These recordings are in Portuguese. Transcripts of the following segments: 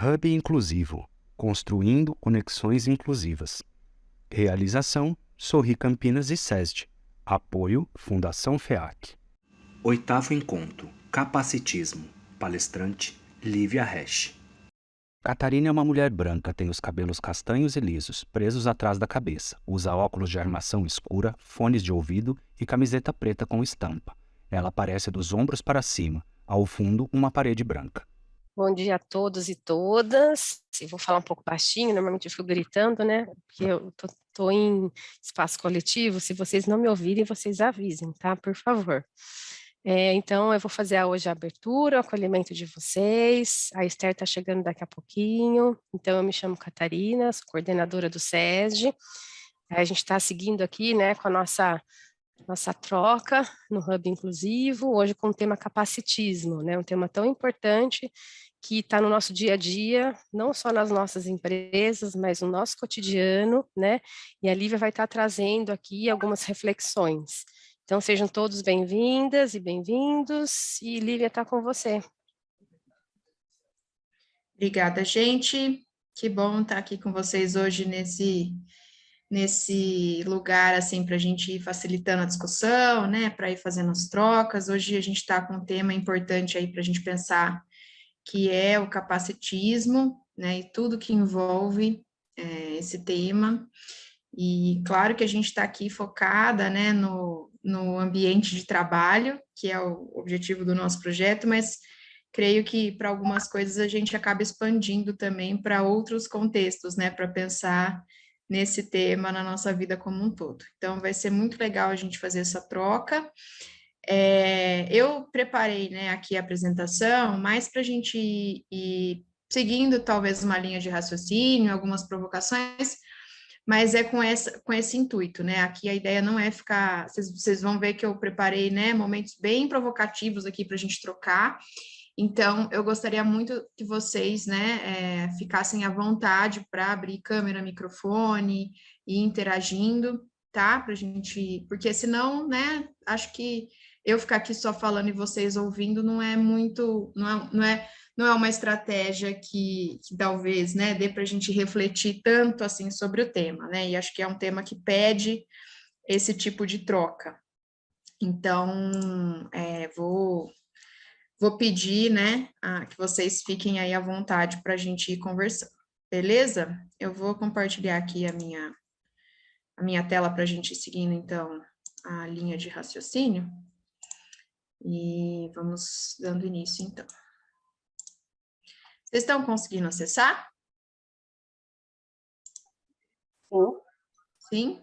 Hub Inclusivo, construindo conexões inclusivas. Realização, Sorri Campinas e SESD. Apoio, Fundação FEAC. Oitavo encontro, Capacitismo. Palestrante, Lívia Resch. Catarina é uma mulher branca, tem os cabelos castanhos e lisos, presos atrás da cabeça. Usa óculos de armação escura, fones de ouvido e camiseta preta com estampa. Ela aparece dos ombros para cima. Ao fundo, uma parede branca. Bom dia a todos e todas. Eu vou falar um pouco baixinho, normalmente eu fico gritando, né? Porque eu tô em espaço coletivo. Se vocês não me ouvirem, vocês avisem, tá? Por favor. Então, eu vou fazer hoje a abertura, o acolhimento de vocês. A Esther está chegando daqui a pouquinho. Então, eu me chamo Catarina, sou coordenadora do SESD. A gente está seguindo aqui, né, com a nossa troca no Hub Inclusivo, hoje com o tema capacitismo, né, um tema tão importante que está no nosso dia a dia, não só nas nossas empresas, mas no nosso cotidiano, né, e a Lívia vai estar trazendo aqui algumas reflexões. Então, sejam todos bem-vindas e bem-vindos, e Lívia está com você. Obrigada, gente. Que bom estar aqui com vocês hoje nesse lugar, assim, para a gente ir facilitando a discussão, né, para ir fazendo as trocas. Hoje a gente está com um tema importante aí para a gente pensar, que é o capacitismo, né, e tudo que envolve esse tema. E claro que a gente está aqui focada, né, no ambiente de trabalho, que é o objetivo do nosso projeto, mas creio que para algumas coisas a gente acaba expandindo também para outros contextos, né, para pensar nesse tema na nossa vida como um todo. Então, vai ser muito legal a gente fazer essa troca. Eu preparei, né, aqui a apresentação, mais para a gente ir seguindo talvez uma linha de raciocínio, algumas provocações, mas é com esse intuito, né? Aqui a ideia não é ficar... Vocês vão ver que eu preparei, né, momentos bem provocativos aqui para a gente trocar. Então, eu gostaria muito que vocês, né, ficassem à vontade para abrir câmera, microfone e interagindo, tá? Pra gente... Porque senão, né, acho que eu ficar aqui só falando e vocês ouvindo não é muito... Não é uma estratégia que talvez, né, dê para a gente refletir tanto assim sobre o tema, né? E acho que é um tema que pede esse tipo de troca. Então, vou pedir, né, que vocês fiquem aí à vontade para a gente ir conversando, beleza? Eu vou compartilhar aqui a minha tela para a gente ir seguindo, então, a linha de raciocínio. E vamos dando início, então. Vocês estão conseguindo acessar? Sim?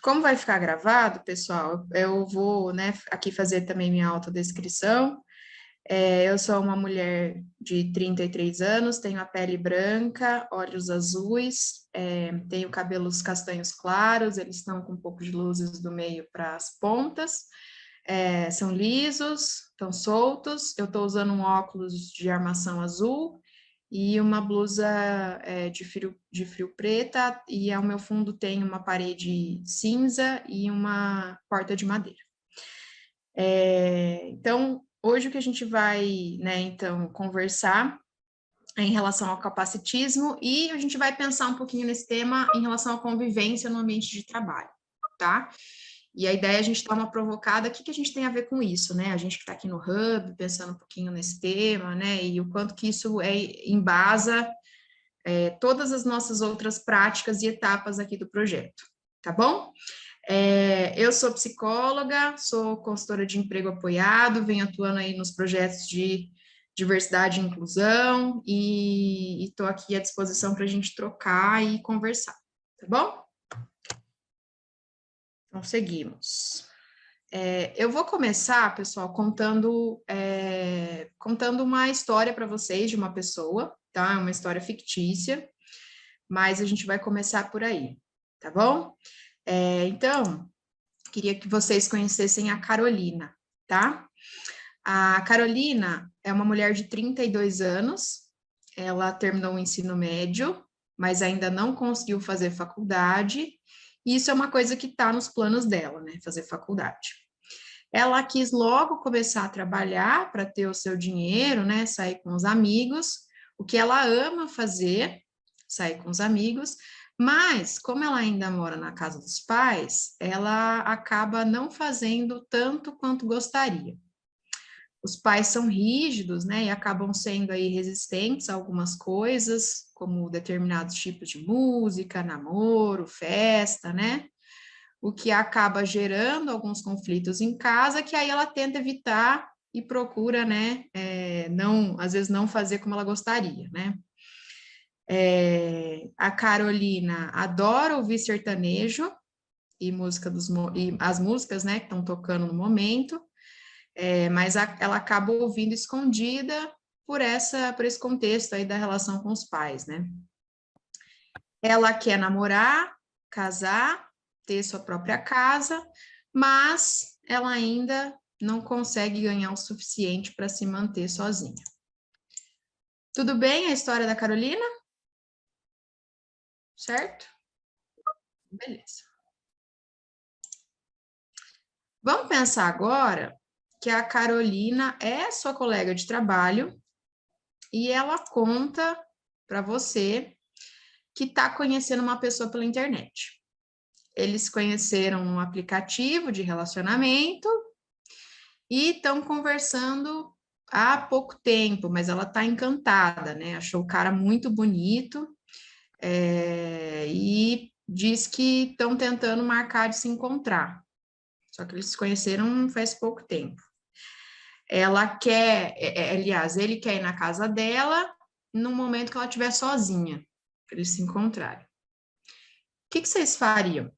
Como vai ficar gravado, pessoal, eu vou, né, aqui fazer também minha autodescrição. Eu sou uma mulher de 33 anos, tenho a pele branca, olhos azuis, tenho cabelos castanhos claros, eles estão com um pouco de luzes do meio para as pontas, são lisos, estão soltos, eu estou usando um óculos de armação azul e uma blusa de frio preta, e ao meu fundo tem uma parede cinza e uma porta de madeira. Então, hoje o que a gente vai, né, então, conversar é em relação ao capacitismo, e a gente vai pensar um pouquinho nesse tema em relação à convivência no ambiente de trabalho, tá? E a ideia é a gente dar uma provocada, o que a gente tem a ver com isso, né? A gente que está aqui no Hub, pensando um pouquinho nesse tema, né? E o quanto que isso embasa todas as nossas outras práticas e etapas aqui do projeto, tá bom? Eu sou psicóloga, sou consultora de emprego apoiado, venho atuando aí nos projetos de diversidade e inclusão, e estou aqui à disposição para a gente trocar e conversar, tá bom? Então, seguimos. Eu vou começar, pessoal, contando uma história para vocês de uma pessoa, tá? É uma história fictícia, mas a gente vai começar por aí, tá bom? Então, queria que vocês conhecessem a Carolina, tá? A Carolina é uma mulher de 32 anos, ela terminou o ensino médio, mas ainda não conseguiu fazer faculdade, e isso é uma coisa que está nos planos dela, né, fazer faculdade. Ela quis logo começar a trabalhar para ter o seu dinheiro, né? Sair com os amigos, o que ela ama fazer, sair com os amigos, mas como ela ainda mora na casa dos pais, ela acaba não fazendo tanto quanto gostaria. Os pais são rígidos, né? E acabam sendo aí resistentes a algumas coisas, como determinados tipos de música, namoro, festa, né? O que acaba gerando alguns conflitos em casa, que aí ela tenta evitar e procura, né, não, às vezes não fazer como ela gostaria, né. A Carolina adora ouvir sertanejo e e as músicas, né, que estão tocando no momento, mas ela acaba ouvindo escondida por esse contexto aí da relação com os pais, né. Ela quer namorar, casar, ter sua própria casa, mas ela ainda não consegue ganhar o suficiente para se manter sozinha. Tudo bem a história da Carolina? Certo? Beleza. Vamos pensar agora que a Carolina é sua colega de trabalho e ela conta para você que está conhecendo uma pessoa pela internet. Eles se conheceram num aplicativo de relacionamento e estão conversando há pouco tempo, mas ela está encantada, né? Achou o cara muito bonito, e diz que estão tentando marcar de se encontrar. Só que eles se conheceram faz pouco tempo. Ela quer, aliás, ele quer ir na casa dela no momento que ela estiver sozinha, para eles se encontrarem. O que vocês fariam?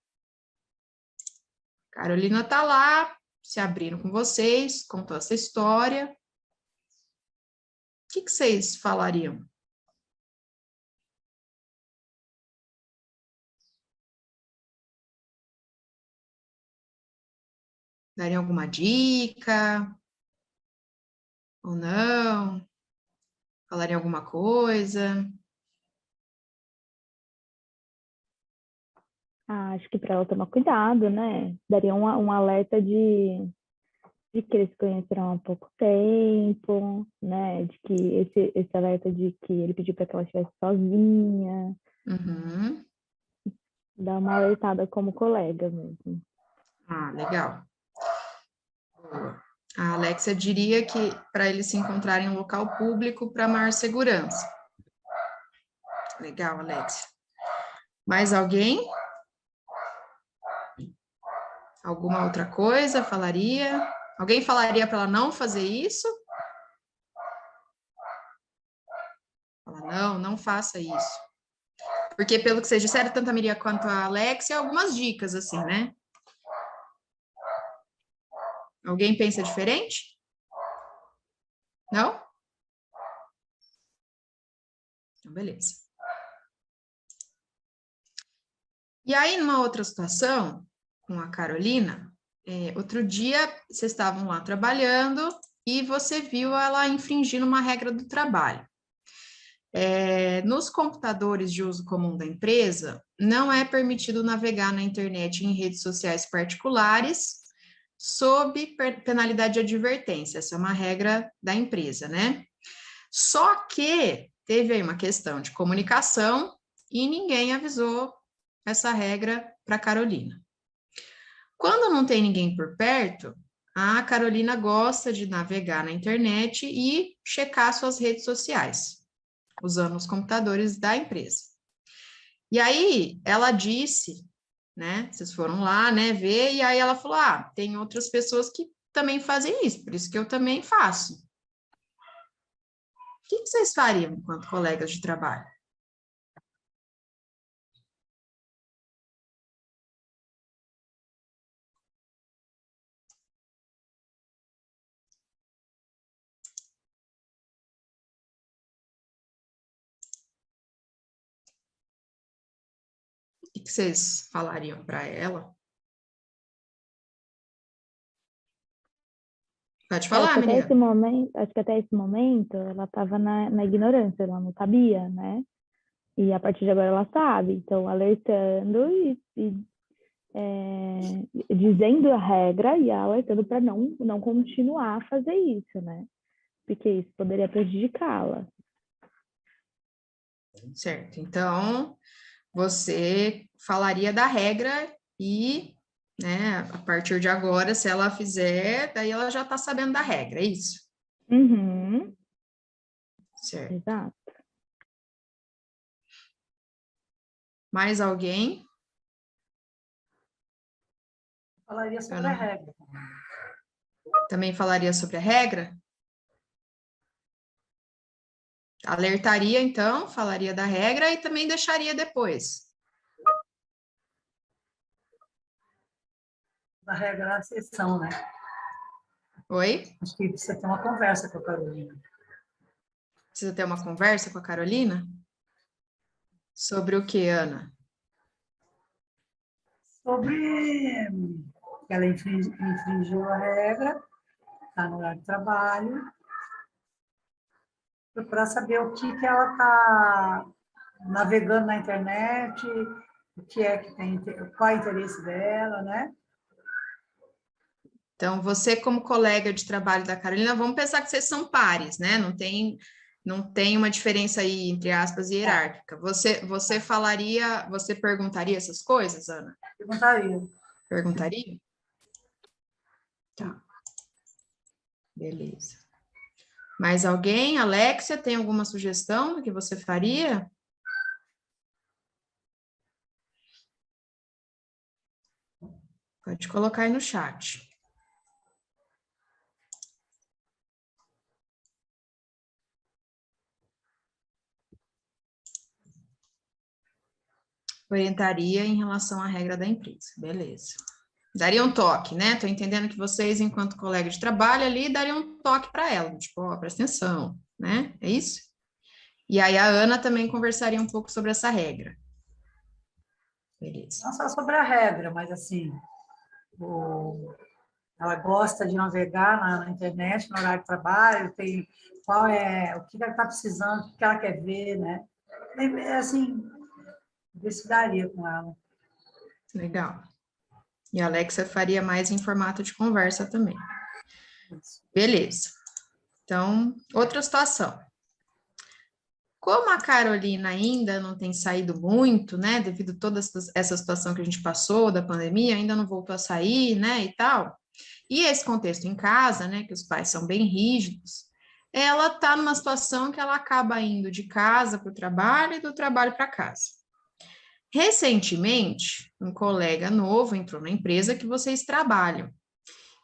Carolina está lá, se abrindo com vocês, contou essa história. O que vocês falariam? Dariam alguma dica? Ou não? Falariam alguma coisa? Acho que para ela tomar cuidado, né? Daria um alerta de que eles se conheceram há pouco tempo, né? De que esse alerta de que ele pediu para que ela estivesse sozinha. Uhum. Dar uma alertada como colega mesmo. Ah, legal. A Alexia diria que para eles se encontrarem em um local público para maior segurança. Legal, Alexia. Mais alguém? Alguma outra coisa falaria? Alguém falaria para ela não fazer isso? Fala, não, não faça isso. Porque, pelo que vocês disseram, tanto a Miriam quanto a Alexia, algumas dicas, assim, né? Alguém pensa diferente? Não? Então, beleza. E aí, numa outra situação, com a Carolina, outro dia vocês estavam lá trabalhando e você viu ela infringindo uma regra do trabalho. Nos computadores de uso comum da empresa, não é permitido navegar na internet em redes sociais particulares sob penalidade de advertência. Essa é uma regra da empresa, né? Só que teve aí uma questão de comunicação e ninguém avisou essa regra para Carolina. Quando não tem ninguém por perto, a Carolina gosta de navegar na internet e checar suas redes sociais, usando os computadores da empresa. E aí, ela disse, né, vocês foram lá, né, ver, e aí ela falou, tem outras pessoas que também fazem isso, por isso que eu também faço. O que vocês fariam enquanto colegas de trabalho? O que vocês falariam para ela? Pode falar, Miriam. Acho que até esse momento ela estava na ignorância, ela não sabia, né? E a partir de agora ela sabe, então alertando e dizendo a regra e alertando para não continuar a fazer isso, né? Porque isso poderia prejudicá-la. Certo. Então, você falaria da regra e, né, a partir de agora, se ela fizer, daí ela já está sabendo da regra, é isso? Uhum, Certo. exato. Mais alguém? Falaria sobre a regra. Também falaria sobre a regra? Alertaria, então, falaria da regra e também deixaria depois. Da regra na sessão, né? Oi? Acho que precisa ter uma conversa com a Carolina. Precisa ter uma conversa com a Carolina? Sobre o que, Ana? Sobre que ela infringiu a regra, está no horário de trabalho, procurar saber o que ela está navegando na internet, o que é que tem, qual é o interesse dela, né? Então, você como colega de trabalho da Carolina, vamos pensar que vocês são pares, né? Não tem uma diferença aí, entre aspas, hierárquica. Você falaria, você perguntaria essas coisas, Ana? Perguntaria. Perguntaria? Tá. Beleza. Mais alguém? Alexia, tem alguma sugestão do que você faria? Pode colocar aí no chat. Orientaria em relação à regra da empresa. Beleza. Daria um toque, né? Estou entendendo que vocês, enquanto colega de trabalho ali, dariam um toque para ela, tipo, ó, presta atenção, né? É isso? E aí a Ana também conversaria um pouco sobre essa regra. Beleza. Não só sobre a regra, mas assim, ela gosta de navegar na internet, no horário de trabalho, tem o que ela está precisando, o que ela quer ver, né? Assim, investigaria com ela. Legal. E a Alexia faria mais em formato de conversa também. Beleza. Então, outra situação. Como a Carolina ainda não tem saído muito, né, devido a toda essa situação que a gente passou da pandemia, ainda não voltou a sair, né, e tal, e esse contexto em casa, né, que os pais são bem rígidos, ela está numa situação que ela acaba indo de casa para o trabalho e do trabalho para casa. Recentemente, um colega novo entrou na empresa que vocês trabalham,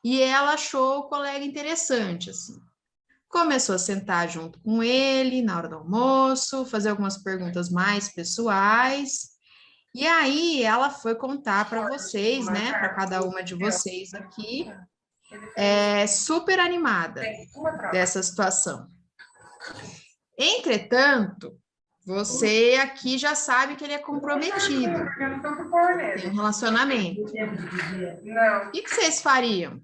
e ela achou o colega interessante, assim. Começou a sentar junto com ele na hora do almoço, fazer algumas perguntas mais pessoais, e aí ela foi contar para vocês, né, para cada uma de vocês aqui, super animada dessa situação. Entretanto, você aqui já sabe que ele é comprometido, tem um relacionamento. O que vocês fariam?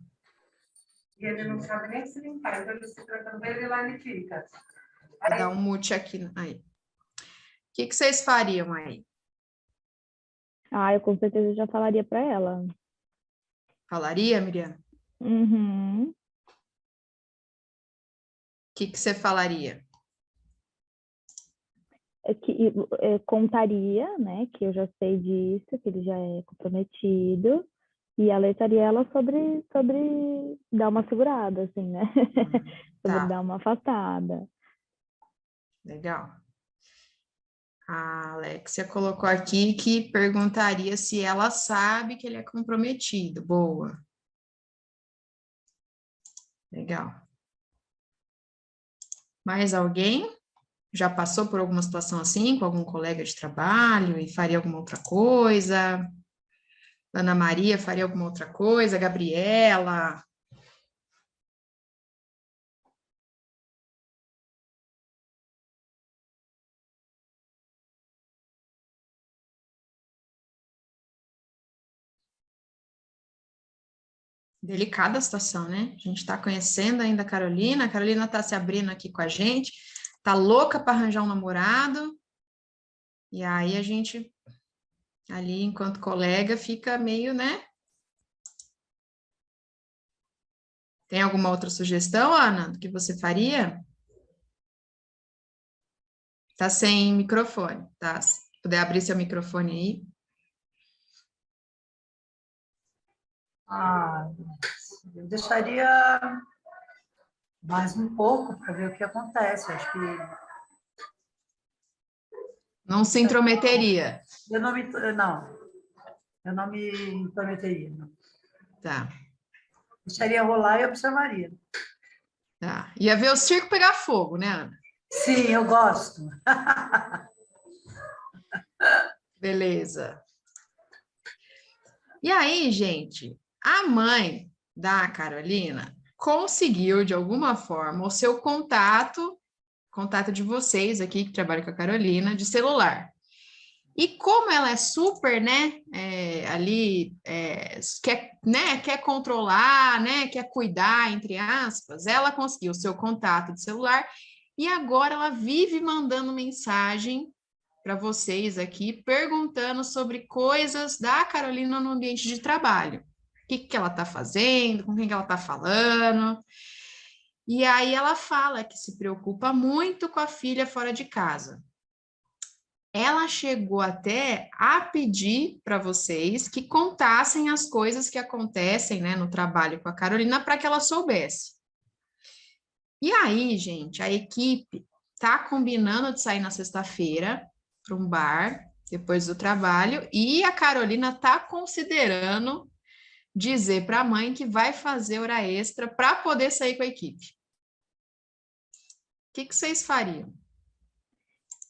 E ele não sabe nem se limpar, então ele se tratando dele, lá ele fica. Vou dar um mute aqui. Aí. O que vocês fariam aí? Eu com certeza já falaria para ela. Falaria, Miriam? Uhum. O que você falaria? Contaria, né, que eu já sei disso, que ele já é comprometido, e alertaria ela sobre dar uma segurada, assim, né? Sobre dar uma afastada. Legal. A Alexia colocou aqui que perguntaria se ela sabe que ele é comprometido. Boa. Legal. Mais alguém? Já passou por alguma situação assim, com algum colega de trabalho e faria alguma outra coisa? Ana Maria faria alguma outra coisa? Gabriela? Delicada a situação, né? A gente está conhecendo ainda a Carolina está se abrindo aqui com a gente, tá louca para arranjar um namorado, e aí a gente ali enquanto colega fica meio, né? Tem alguma outra sugestão, Ana, do que você faria? Tá sem microfone, tá? Se puder abrir seu microfone aí. Ah, eu deixaria mais um pouco para ver o que acontece. Acho que Não se intrometeria. eu não me intrometeria. Não. Tá, Deixaria rolar e observaria. tá. Ia ver o circo pegar fogo, né, Ana? Sim, eu gosto. Beleza. E aí, gente, a mãe da Carolina conseguiu, de alguma forma, o seu contato de vocês aqui que trabalham com a Carolina, de celular. E como ela é super, né, quer controlar, né, quer cuidar, entre aspas, ela conseguiu o seu contato de celular e agora ela vive mandando mensagem para vocês aqui, perguntando sobre coisas da Carolina no ambiente de trabalho. O que ela está fazendo, com quem que ela está falando. E aí ela fala que se preocupa muito com a filha fora de casa. Ela chegou até a pedir para vocês que contassem as coisas que acontecem, né, no trabalho com a Carolina para que ela soubesse. E aí, gente, a equipe tá combinando de sair na sexta-feira para um bar depois do trabalho e a Carolina tá considerando dizer para a mãe que vai fazer hora extra para poder sair com a equipe. O que vocês fariam?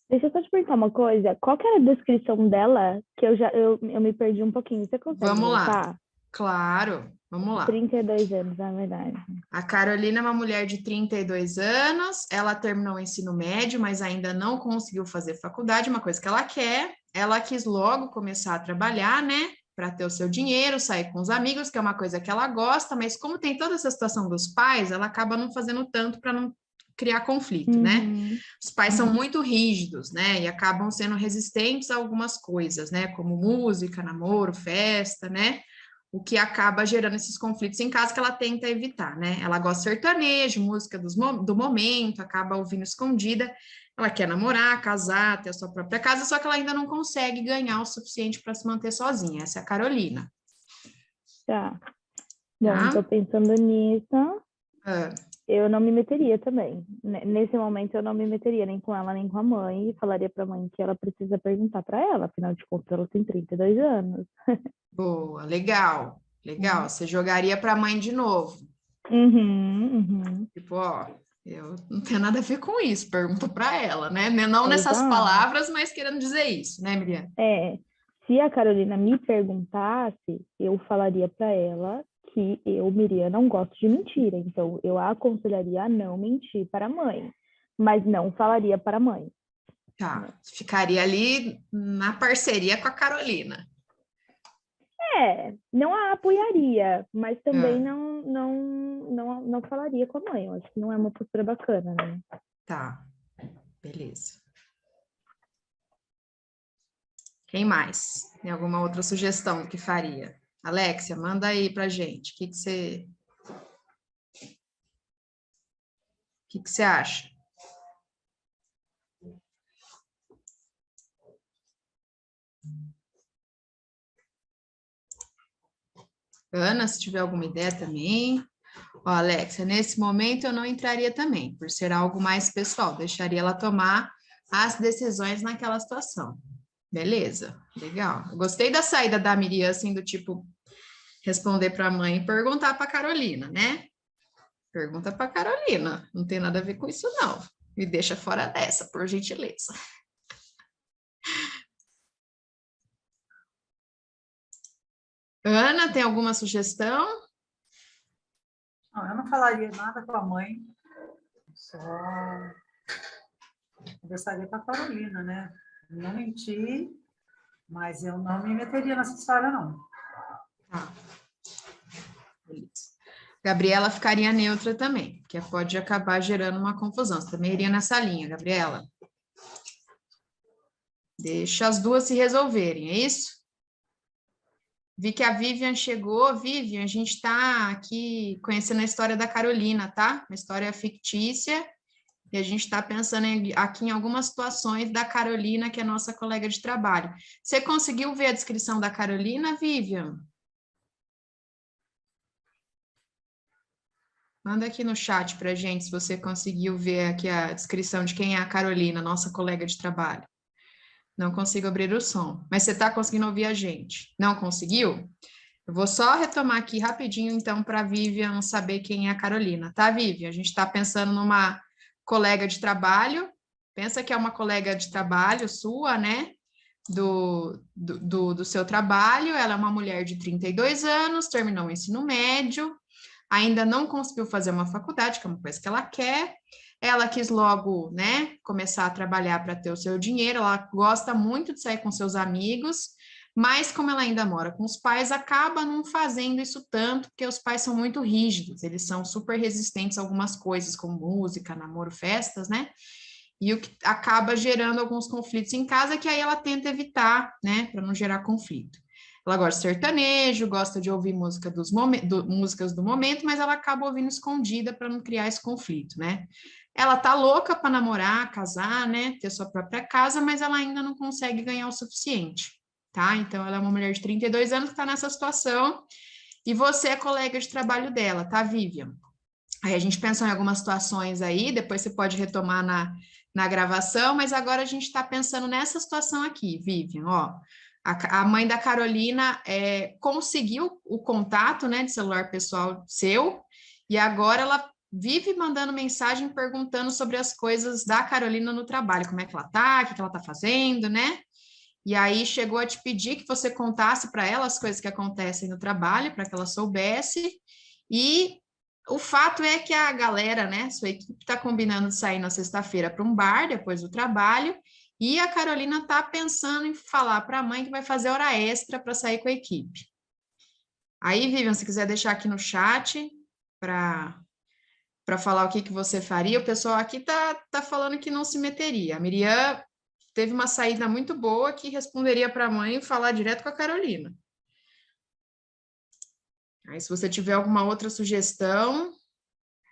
Deixa eu só te perguntar uma coisa. Qual que era a descrição dela? Que eu me perdi um pouquinho. Você consegue Vamos lá. voltar? Claro, vamos lá. 32 anos, na verdade. A Carolina é uma mulher de 32 anos, ela terminou o ensino médio, mas ainda não conseguiu fazer faculdade, uma coisa que ela quer. Ela quis logo começar a trabalhar, né? Para ter o seu dinheiro, sair com os amigos, que é uma coisa que ela gosta, mas como tem toda essa situação dos pais, ela acaba não fazendo tanto para não criar conflito, né? Os pais são muito rígidos, né? E acabam sendo resistentes a algumas coisas, né? Como música, namoro, festa, né? O que acaba gerando esses conflitos em casa que ela tenta evitar, né? Ela gosta de sertanejo, música do momento, acaba ouvindo escondida. Ela quer namorar, casar, ter a sua própria casa, só que ela ainda não consegue ganhar o suficiente para se manter sozinha. Essa é a Carolina. Tá. Bom, tô pensando nisso. Eu não me meteria também. Nesse momento, eu não me meteria nem com ela, nem com a mãe. E falaria para a mãe que ela precisa perguntar para ela. Afinal de contas, ela tem 32 anos. Boa, legal. Legal. Você jogaria para a mãe de novo. Tipo, ó, eu não tenho nada a ver com isso. Pergunta para ela, né? Não nessas palavras, mas querendo dizer isso, né, Miriam? Se a Carolina me perguntasse, eu falaria para ela que eu, Miriam, não gosto de mentira. Então, eu a aconselharia a não mentir para a mãe, mas não falaria para a mãe. Tá, ficaria ali na parceria com a Carolina. Não a apoiaria, mas também não falaria com a mãe. Eu acho que não é uma postura bacana, né? Tá, beleza. Quem mais? Tem alguma outra sugestão do que faria? Alexia, manda aí pra gente. O que você acha? Ana, se tiver alguma ideia também. Ó, Alexia, nesse momento eu não entraria também, por ser algo mais pessoal. Deixaria ela tomar as decisões naquela situação. Beleza, legal. Eu gostei da saída da Miriam, assim, do tipo, responder para a mãe e perguntar para a Carolina, né? Pergunta para a Carolina, não tem nada a ver com isso, não. Me deixa fora dessa, por gentileza. Ana, tem alguma sugestão? Não, eu não falaria nada com a mãe, só conversaria com a Carolina, né? Não mentir, mas eu não me meteria nessa história, não. Tá. Beleza. Gabriela ficaria neutra também, porque pode acabar gerando uma confusão. Você também iria nessa linha, Gabriela. Deixa as duas se resolverem, é isso? Vi que a Vivian chegou. Vivian, a gente está aqui conhecendo a história da Carolina, tá? Uma história fictícia. E a gente está pensando aqui em algumas situações da Carolina, que é nossa colega de trabalho. Você conseguiu ver a descrição da Carolina, Vivian? Manda aqui no chat para a gente se você conseguiu ver aqui a descrição de quem é a Carolina, nossa colega de trabalho. Não consigo abrir o som, mas você está conseguindo ouvir a gente. Não conseguiu? Eu vou só retomar aqui rapidinho, então, para a Vivian saber quem é a Carolina, tá, Vivian? A gente está pensando numa colega de trabalho, pensa que é uma colega de trabalho sua, né? Do seu trabalho, ela é uma mulher de 32 anos, terminou o ensino médio, ainda não conseguiu fazer uma faculdade, que é uma coisa que ela quer. Ela quis logo, né, começar a trabalhar para ter o seu dinheiro. Ela gosta muito de sair com seus amigos, mas como ela ainda mora com os pais, acaba não fazendo isso tanto, porque os pais são muito rígidos, eles são super resistentes a algumas coisas, como música, namoro, festas, né? E o que acaba gerando alguns conflitos em casa, que aí ela tenta evitar, né, para não gerar conflito. Ela gosta de sertanejo, gosta de ouvir músicas do momento, mas ela acaba ouvindo escondida para não criar esse conflito, né? Ela tá louca para namorar, casar, né? Ter sua própria casa, mas ela ainda não consegue ganhar o suficiente, tá? Então, ela é uma mulher de 32 anos que está nessa situação, e você é colega de trabalho dela, tá, Vivian? Aí a gente pensou em algumas situações aí, depois você pode retomar na gravação, mas agora a gente está pensando nessa situação aqui, Vivian, ó. A mãe da Carolina conseguiu o contato, né, de celular pessoal seu, e agora ela vive mandando mensagem perguntando sobre as coisas da Carolina no trabalho, como é que ela tá, o que ela tá fazendo, né? E aí chegou a te pedir que você contasse para ela as coisas que acontecem no trabalho, para que ela soubesse, e o fato é que a galera, né, sua equipe está combinando de sair na sexta-feira para um bar depois do trabalho, e a Carolina está pensando em falar para a mãe que vai fazer hora extra para sair com a equipe. Aí, Vivian, se quiser deixar aqui no chat para falar o que você faria, o pessoal aqui tá falando que não se meteria. A Miriam teve uma saída muito boa que responderia para a mãe e falar direto com a Carolina. Aí, se você tiver alguma outra sugestão,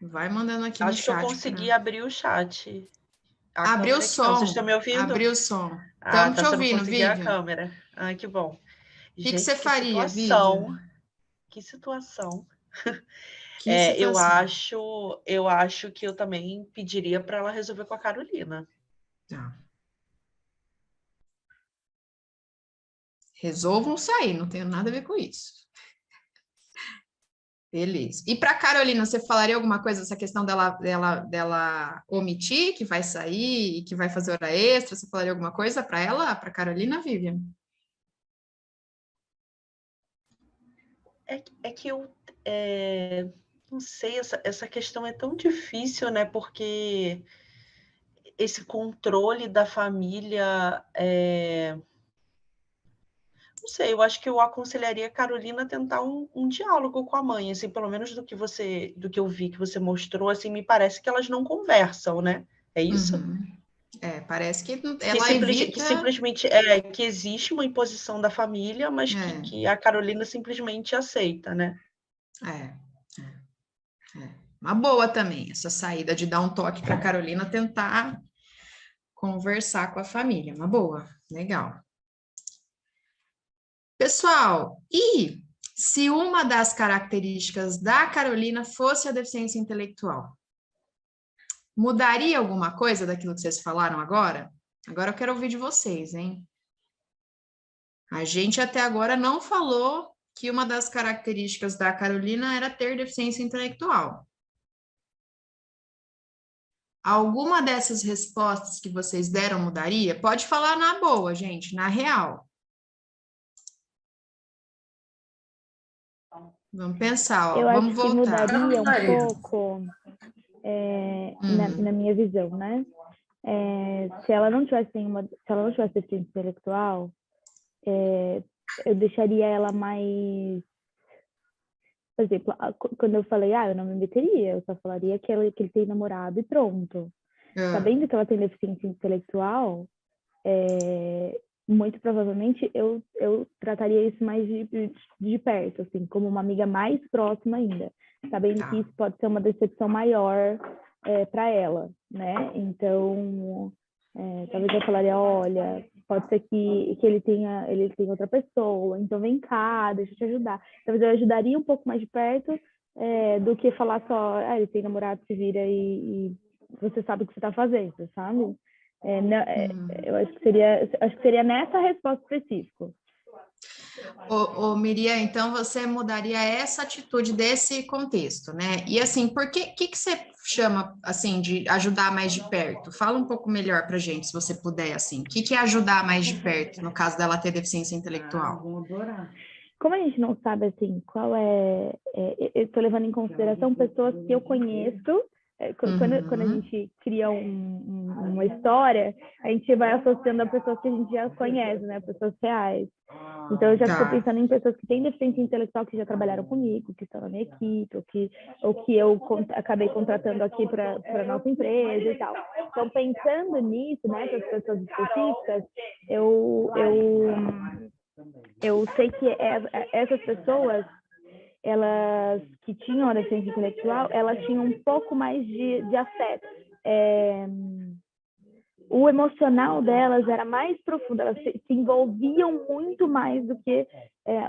vai mandando aqui no chat. Acho que eu consegui abrir o chat. Abriu o som. Vocês estão me ouvindo? Abriu o som. Ah, Estamos tá, te só não ouvindo, consegui a Vivian. câmera. Ah, que bom. O que você faria, situação. Vivian? Que situação. Que situação. Eu acho que eu também pediria para ela resolver com a Carolina. Tá. Resolvam sair, não tenho nada a ver com isso. Beleza. E para Carolina, você falaria alguma coisa dessa questão dela omitir, que vai sair e que vai fazer hora extra? Você falaria alguma coisa para ela, para Carolina, Vivian? É que eu não sei, essa questão é tão difícil, né? Porque esse controle da família não sei, eu acho que eu aconselharia a Carolina a tentar um diálogo com a mãe, assim, pelo menos do que eu vi que você mostrou, assim, me parece que elas não conversam, né? É isso? Uhum. Parece que ela evita... Que simplesmente que existe uma imposição da família, mas que a Carolina simplesmente aceita, né? Uma boa também, essa saída de dar um toque para a Carolina tentar conversar com a família. Uma boa, legal. Pessoal, e se uma das características da Carolina fosse a deficiência intelectual? Mudaria alguma coisa daquilo que vocês falaram agora? Agora eu quero ouvir de vocês, hein? A gente até agora não falou que uma das características da Carolina era ter deficiência intelectual. Alguma dessas respostas que vocês deram mudaria? Pode falar na boa, gente, na real. Vamos pensar, ó, Eu vamos acho que voltar. mudaria um pouco na minha visão, né? Se ela não tivesse deficiência intelectual, eu deixaria ela mais... Por exemplo, quando eu falei, eu não me meteria, eu só falaria que ele tem namorado e pronto. Sabendo que ela tem deficiência intelectual, muito provavelmente eu trataria isso mais de perto, assim, como uma amiga mais próxima ainda, sabendo que isso pode ser uma decepção maior para ela, né? Então, talvez eu falaria, olha, pode ser que ele tenha outra pessoa, então vem cá, deixa eu te ajudar. Talvez eu ajudaria um pouco mais de perto do que falar só, ele tem namorado, se vira e você sabe o que você está fazendo, sabe? Eu acho que seria nessa resposta específica. Miriam, então você mudaria essa atitude desse contexto, né? E assim, por que você chama assim de ajudar mais de perto? Fala um pouco melhor para gente, se você puder, assim. O que é ajudar mais de perto, no caso dela ter deficiência intelectual? Como a gente não sabe assim qual eu estou levando em consideração pessoas que eu conheço. Quando a gente cria uma história, a gente vai associando a pessoas que a gente já conhece, né? Pessoas reais. Então, eu já estou pensando em pessoas que têm deficiência intelectual, que já trabalharam comigo, que estão na minha equipe, ou que eu acabei contratando aqui para a nossa empresa e tal. Então, pensando nisso, nessas pessoas específicas, eu sei que essas pessoas, elas que tinham a deficiência intelectual, elas tinham um pouco mais de afeto. O emocional delas era mais profundo, elas se envolviam muito mais do que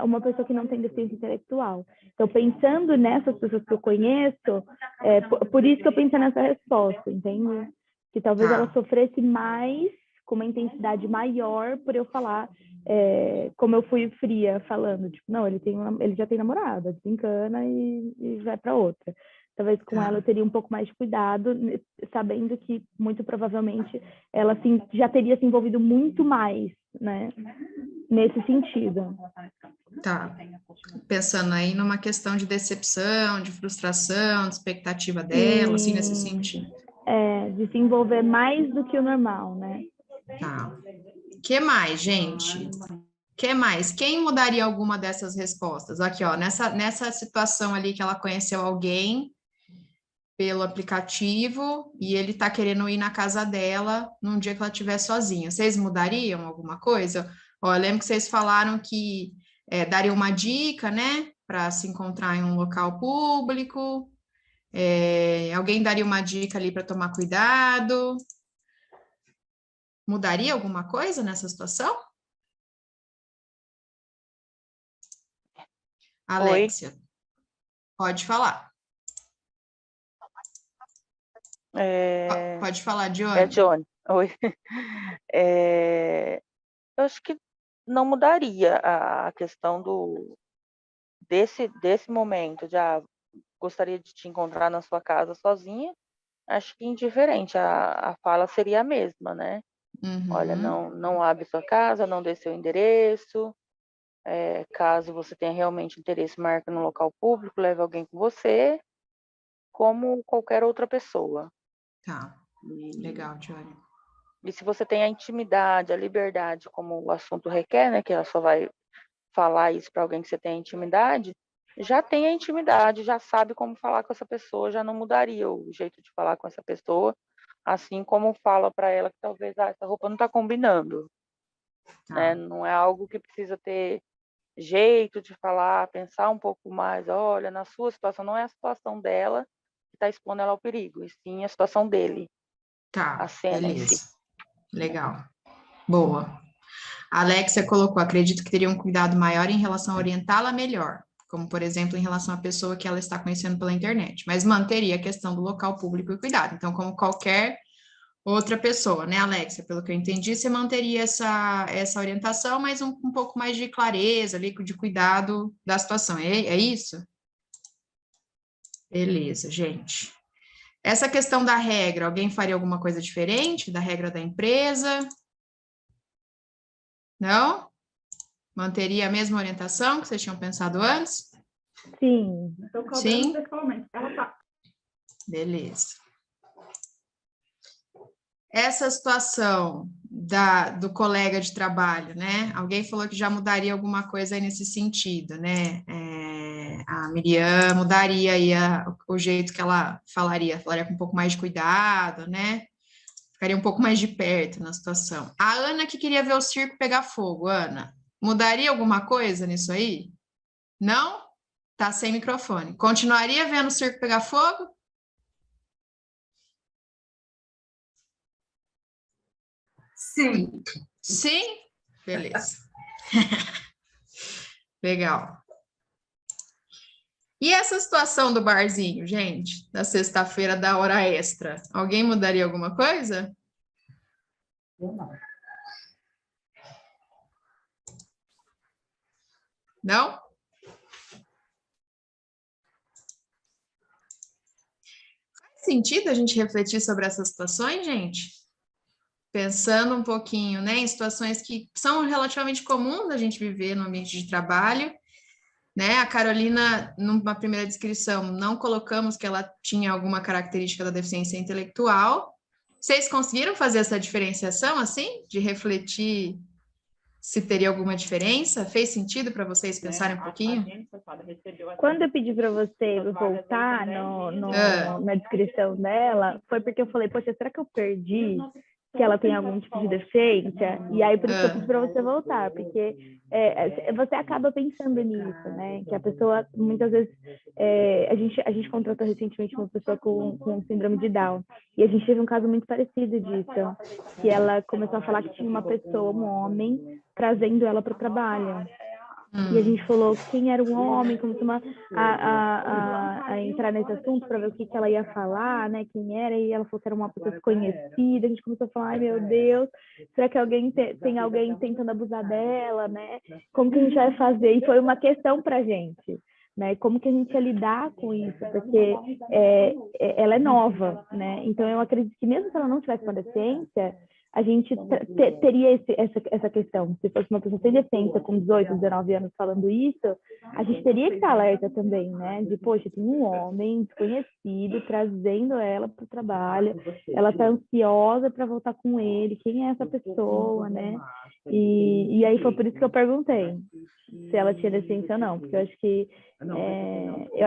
uma pessoa que não tem deficiência intelectual. Então, pensando nessas pessoas que eu conheço, por isso que eu pensei nessa resposta, entende? Que talvez ela sofresse mais, com uma intensidade maior, por eu falar, como eu fui fria falando, tipo, não, ele já tem namorada, desencana e vai para outra. Talvez com ela eu teria um pouco mais de cuidado, sabendo que, muito provavelmente, ela já teria se envolvido muito mais, né? Nesse sentido. Tá. Pensando aí numa questão de decepção, de frustração, de expectativa dela, assim, nesse sentido. De se envolver mais do que o normal, né? Tá. Que mais, gente? Que mais? Quem mudaria alguma dessas respostas? Aqui, ó, nessa situação ali que ela conheceu alguém pelo aplicativo e ele tá querendo ir na casa dela num dia que ela estiver sozinha. Vocês mudariam alguma coisa? Ó, eu lembro que vocês falaram que daria uma dica, né, para se encontrar em um local público. Alguém daria uma dica ali para tomar cuidado? Mudaria alguma coisa nessa situação? Alexia, pode falar. Pode falar, Johnny. Johnny. Oi. Eu acho que não mudaria a questão desse momento de gostaria de te encontrar na sua casa sozinha. Acho que indiferente, a fala seria a mesma, né? Olha, não abre sua casa, não dê seu endereço. Caso você tenha realmente interesse, marque no local público, leve alguém com você, como qualquer outra pessoa. Tá, legal, Johnny. E se você tem a intimidade, a liberdade, como o assunto requer, né, que ela só vai falar isso para alguém que você tem a intimidade, já tem a intimidade, já sabe como falar com essa pessoa, já não mudaria o jeito de falar com essa pessoa, assim como fala para ela que talvez essa roupa não está combinando. Né? Não é algo que precisa ter jeito de falar, pensar um pouco mais, olha, na sua situação, não é a situação dela que está expondo ela ao perigo, e sim a situação dele. Tá, a cena beleza. em si. Legal. Boa. A Alexia colocou, acredito que teria um cuidado maior em relação a orientá-la melhor, como, por exemplo, em relação à pessoa que ela está conhecendo pela internet, mas manteria a questão do local público e cuidado. Então, como qualquer outra pessoa, né, Alexia? Pelo que eu entendi, você manteria essa orientação, mas um pouco mais de clareza, ali, de cuidado da situação. É isso? Beleza, gente. Essa questão da regra, alguém faria alguma coisa diferente da regra da empresa? Não? Manteria a mesma orientação que vocês tinham pensado antes? Sim. Sim? Beleza. Essa situação do colega de trabalho, né? Alguém falou que já mudaria alguma coisa aí nesse sentido, né? A Miriam mudaria aí o jeito que ela falaria com um pouco mais de cuidado, né? ficaria um pouco mais de perto na situação. A Ana que queria ver o circo pegar fogo. Ana, mudaria alguma coisa nisso aí? Não? Tá sem microfone. Continuaria vendo o circo pegar fogo? Sim. Sim? Beleza. Legal. E essa situação do barzinho, gente, da sexta-feira da hora extra? Alguém mudaria alguma coisa? Eu não. Não? Faz sentido a gente refletir sobre essas situações, gente? Pensando um pouquinho, né, em situações que são relativamente comuns da gente viver no ambiente de trabalho, né? A Carolina, numa primeira descrição, não colocamos que ela tinha alguma característica da deficiência intelectual. Vocês conseguiram fazer essa diferenciação, assim, de refletir se teria alguma diferença? Fez sentido para vocês pensarem um pouquinho? Quando eu pedi para você voltar na descrição dela, foi porque eu falei, poxa, será que eu perdi que ela tem algum tipo de deficiência? E aí, por isso que eu pedi para você voltar, porque você acaba pensando nisso, né? Que a pessoa, muitas vezes, a gente contratou recentemente uma pessoa com síndrome de Down, e a gente teve um caso muito parecido disso, que ela começou a falar que tinha uma pessoa, um homem, trazendo ela para o trabalho. E a gente falou quem era o homem, começou a entrar nesse assunto para ver o que ela ia falar, né? Quem era, e ela falou que era uma pessoa desconhecida. A gente começou a falar, ai meu Deus, será que tem alguém tentando abusar dela, né? Como que a gente vai fazer? E foi uma questão para a gente, né? Como que a gente ia lidar com isso? Porque ela é nova, né? Então eu acredito que mesmo se ela não tivesse uma deficiência, a gente teria essa questão. Se fosse uma pessoa sem deficiência, com 18, 19 anos falando isso, a gente teria que estar alerta também, né? De, poxa, tem um homem desconhecido trazendo ela para o trabalho, ela está ansiosa para voltar com ele, quem é essa pessoa, né? E aí foi por isso que eu perguntei se ela tinha deficiência ou não, porque eu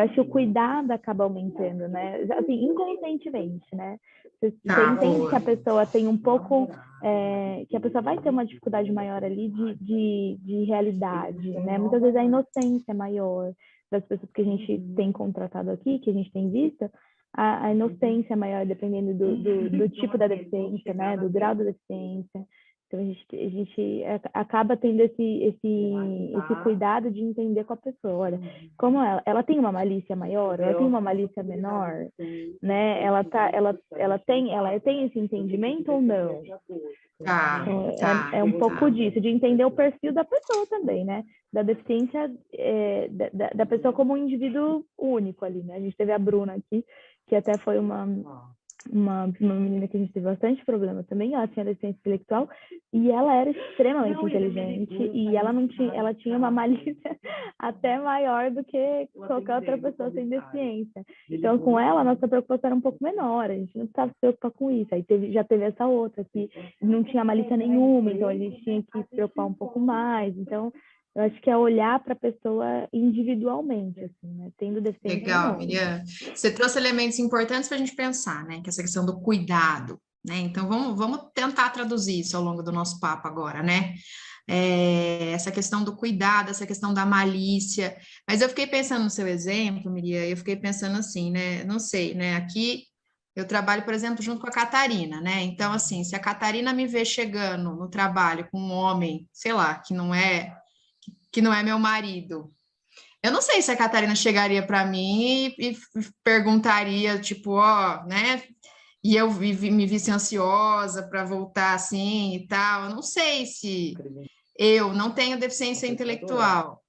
acho que o cuidado acaba aumentando, né? Assim, inconscientemente, né? Você entende que a pessoa tem um pouco, que a pessoa vai ter uma dificuldade maior ali de realidade, né? Muitas vezes a inocência é maior das pessoas que a gente tem contratado aqui, que a gente tem visto, a inocência é maior dependendo do tipo da deficiência, né? Do grau da deficiência. Então, a gente acaba tendo esse cuidado de entender com a pessoa. Olha, como ela tem uma malícia maior, ela tem uma malícia menor, né? Ela tem esse entendimento ou não? É um pouco disso, de entender o perfil da pessoa também, né? Da deficiência, da pessoa como um indivíduo único ali, né? A gente teve a Bruna aqui, que até foi uma menina que a gente teve bastante problema também. Ela tinha deficiência intelectual e ela era extremamente inteligente, e ela tinha uma malícia até maior do que qualquer outra pessoa sem deficiência. Então, com ela, a nossa preocupação era um pouco menor, a gente não precisava se preocupar com isso. Aí já teve essa outra que não tinha malícia nenhuma, então a gente tinha que se preocupar um pouco mais. Então, eu acho que é olhar para a pessoa individualmente, assim, né? Tendo deficiência. Legal, Miriam. Você trouxe elementos importantes para a gente pensar, né? Que é essa questão do cuidado, né? Então, vamos tentar traduzir isso ao longo do nosso papo agora, né? Essa questão do cuidado, essa questão da malícia. Mas eu fiquei pensando no seu exemplo, Miriam, eu fiquei pensando assim, né? Não sei, né? Aqui eu trabalho, por exemplo, junto com a Catarina, né? Então, assim, se a Catarina me vê chegando no trabalho com um homem, sei lá, que não é meu marido, eu não sei se a Catarina chegaria para mim e perguntaria, tipo, né? E eu me visse ansiosa para voltar assim e tal. Eu não sei se eu não tenho deficiência intelectual.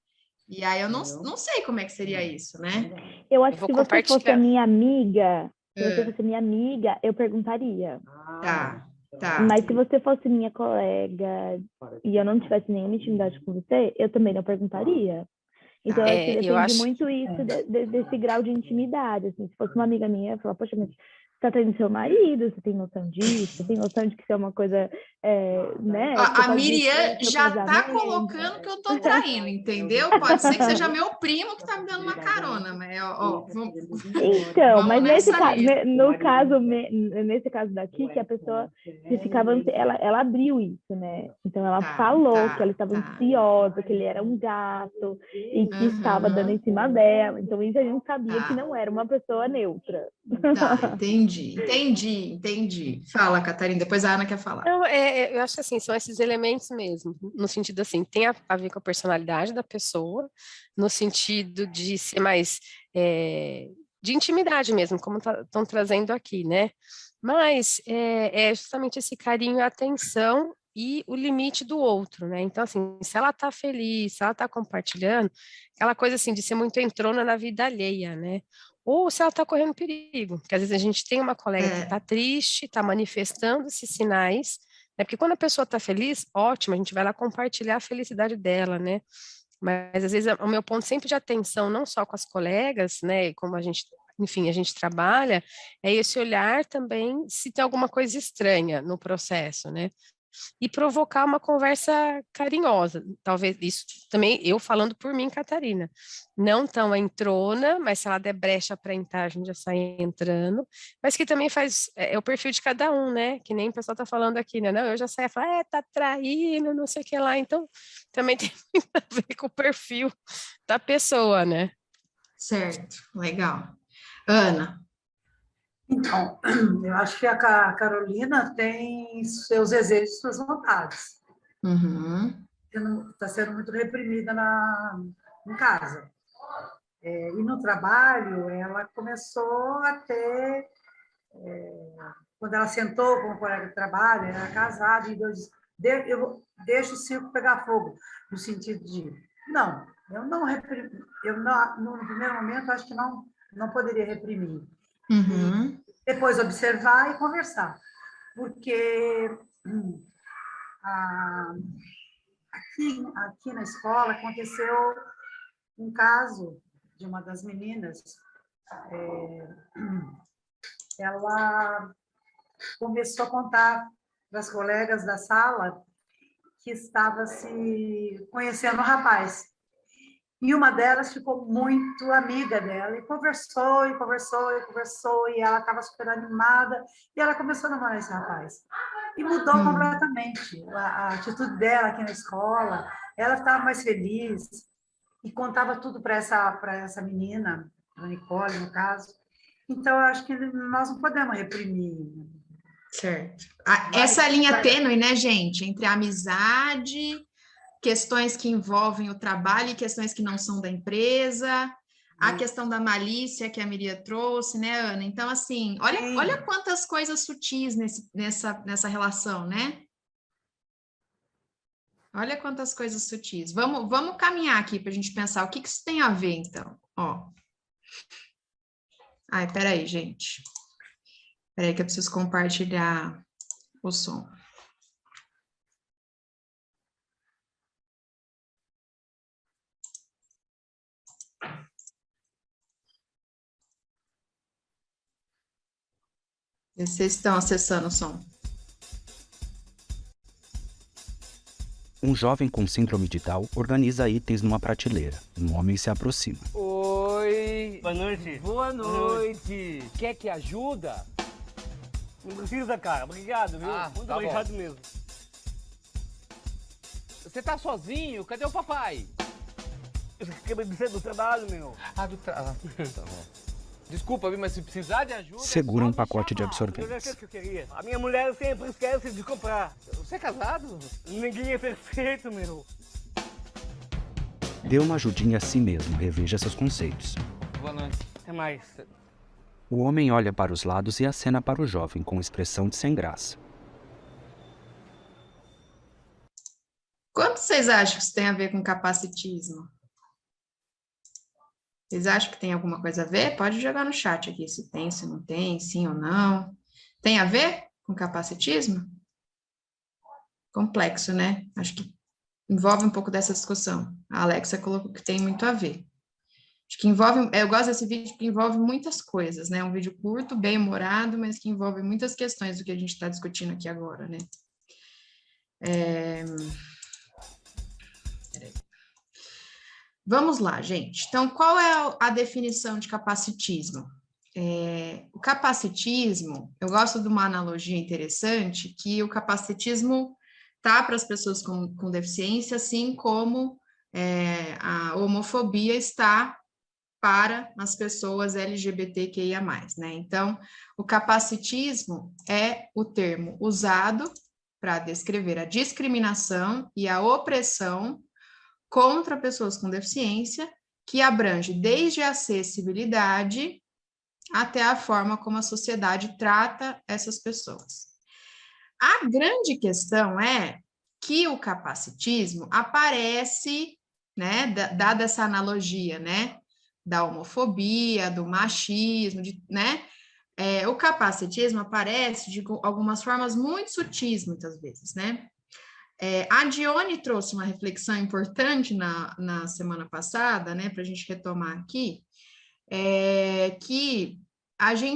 E aí eu não sei como é que seria isso, né? Eu acho que se você fosse a minha amiga, eu perguntaria. Tá. Mas se você fosse minha colega e eu não tivesse nenhuma intimidade com você, eu também não perguntaria. Então, depende muito isso desse grau de intimidade. Assim, se fosse uma amiga minha, eu ia falar, poxa, mas tá tendo seu marido, você tem noção disso, você tem noção de que isso é uma coisa, né? A Miriam já tá colocando que eu tô traindo, entendeu? Pode ser que seja meu primo que tá me dando uma carona, mas Então, mas nesse nesse caso daqui, que a pessoa se ficava, ela abriu isso, né? Então ela falou que ela estava ansiosa, que ele era um gato e que estava dando em cima dela. Então isso a gente sabia que não era uma pessoa neutra. Tá, entendi. Fala, Catarina, depois a Ana quer falar. Não, eu acho que assim, são esses elementos mesmo, no sentido assim, tem a ver com a personalidade da pessoa, no sentido de ser mais de intimidade mesmo, como estão trazendo aqui, né? Mas é justamente esse carinho e atenção e o limite do outro, né? Então, assim, se ela tá feliz, se ela tá compartilhando, aquela coisa assim de ser muito entrona na vida alheia, né? Ou se ela está correndo perigo, porque às vezes a gente tem uma colega que está triste, está manifestando esses sinais, né? Porque quando a pessoa está feliz, ótimo, a gente vai lá compartilhar a felicidade dela, né? Mas às vezes o meu ponto sempre de atenção, não só com as colegas, né? Como a gente, enfim, a gente trabalha, é esse olhar também se tem alguma coisa estranha no processo, né? E provocar uma conversa carinhosa. Talvez isso também, eu falando por mim, Catarina. Não tão entrona, mas se ela der brecha para entrar, a gente já sai entrando. Mas que também faz, é o perfil de cada um, né? Que nem o pessoal tá falando aqui, né? Não, eu já saio e falo, tá traindo, não sei o que lá. Então, também tem muito a ver com o perfil da pessoa, né? Certo, legal. Ana. Então, eu acho que a Carolina tem seus desejos, suas vontades. Está sendo muito reprimida em casa. E no trabalho, ela começou a ter... quando ela sentou com um colega de trabalho, ela era casada, e eu deixo o circo pegar fogo, no sentido de... Não, eu não reprimo... no primeiro momento, acho que não poderia reprimir. Depois observar e conversar, porque aqui na escola aconteceu um caso de uma das meninas, ela começou a contar para as colegas da sala que estava se conhecendo um rapaz. E uma delas ficou muito amiga dela, e conversou, e ela estava super animada, e ela começou a namorar esse rapaz. E mudou completamente a atitude dela aqui na escola, ela estava mais feliz, e contava tudo para essa menina, a Nicole, no caso. Então, eu acho que nós não podemos reprimir. Certo. Essa linha tênue, né, gente, entre a amizade... questões que envolvem o trabalho e questões que não são da empresa, a questão da malícia que a Miriam trouxe, né, Ana? Então, assim, olha quantas coisas sutis nessa relação, né? Olha quantas coisas sutis. Vamos caminhar aqui para a gente pensar o que isso tem a ver, então. Ó. Ai, peraí, gente. Peraí que eu preciso compartilhar o som. Vocês estão acessando o som. Um jovem com síndrome de Down organiza itens numa prateleira. Um homem se aproxima. Oi. Boa noite. Boa noite. Quer que ajuda? Não precisa, cara. Obrigado, viu? Muito tá obrigado bom. mesmo. Você tá sozinho? Cadê o papai? Eu quebrei do trabalho, meu. Tá bom. Desculpa, viu, mas se precisar de ajuda... Segura um pacote de Eu absorventes. já sei o que eu queria. A minha mulher sempre esquece de comprar. Você é casado? Ninguém é perfeito, meu. Dê uma ajudinha a si mesmo, reveja seus conceitos. Boa noite. Até mais. O homem olha para os lados e acena para o jovem com expressão de sem graça. Quanto vocês acham que isso tem a ver com capacitismo? Vocês acham que tem alguma coisa a ver? Pode jogar no chat aqui, se tem, se não tem, sim ou não. Tem a ver com capacitismo? Complexo, né? Acho que envolve um pouco dessa discussão. A Alexa colocou que tem muito a ver. Acho que envolve, eu gosto desse vídeo porque envolve muitas coisas, né? É um vídeo curto, bem humorado, mas que envolve muitas questões do que a gente está discutindo aqui agora, né? Vamos lá, gente. Então, qual é a definição de capacitismo? O capacitismo, eu gosto de uma analogia interessante, que o capacitismo tá para as pessoas com deficiência, assim como a homofobia está para as pessoas LGBTQIA+, né? Então, o capacitismo é o termo usado para descrever a discriminação e a opressão contra pessoas com deficiência, que abrange desde a acessibilidade até a forma como a sociedade trata essas pessoas. A grande questão é que o capacitismo aparece, né, dada essa analogia, né, da homofobia, do machismo, né, o capacitismo aparece de algumas formas muito sutis, muitas vezes, né. A Dione trouxe uma reflexão importante na semana passada, né, para a gente retomar aqui, que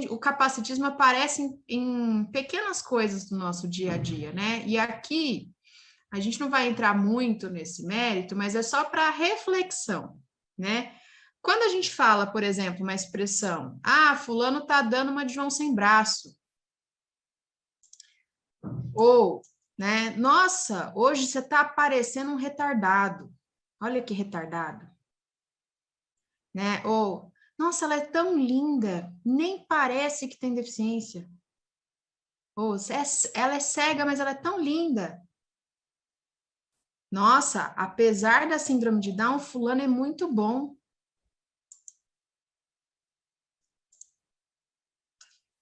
o capacitismo aparece em pequenas coisas do nosso dia a dia, né? E aqui a gente não vai entrar muito nesse mérito, mas é só para reflexão, né? Quando a gente fala, por exemplo, uma expressão, fulano tá dando uma de João sem braço, ou, né, nossa, hoje você tá parecendo um retardado, olha que retardado, né? Ou, nossa, ela é tão linda, nem parece que tem deficiência. Ou, ela é cega, mas ela é tão linda. Nossa, apesar da síndrome de Down, fulano é muito bom.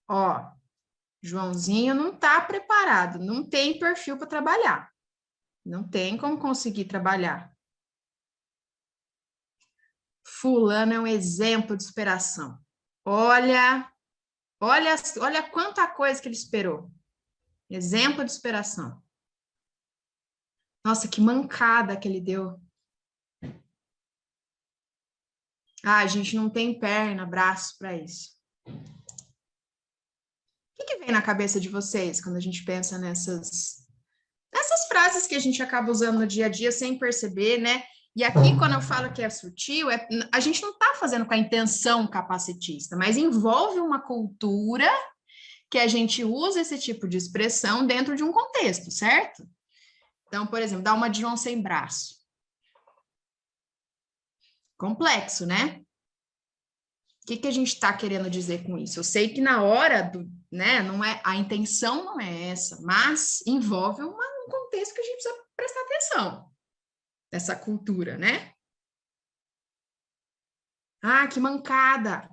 Ó, Joãozinho não está preparado, não tem perfil para trabalhar. Não tem como conseguir trabalhar. Fulano é um exemplo de superação. Olha quanta coisa que ele esperou. Exemplo de superação. Nossa, que mancada que ele deu. A gente não tem perna, braço para isso. O que vem na cabeça de vocês quando a gente pensa nessas frases que a gente acaba usando no dia a dia sem perceber, né? E aqui, quando eu falo que é sutil, a gente não está fazendo com a intenção capacitista, mas envolve uma cultura que a gente usa esse tipo de expressão dentro de um contexto, certo? Então, por exemplo, dá uma de João sem braço. Complexo, né? O que a gente está querendo dizer com isso? Eu sei que na hora né, não é, a intenção não é essa, mas envolve um contexto que a gente precisa prestar atenção dessa cultura, né? Que mancada!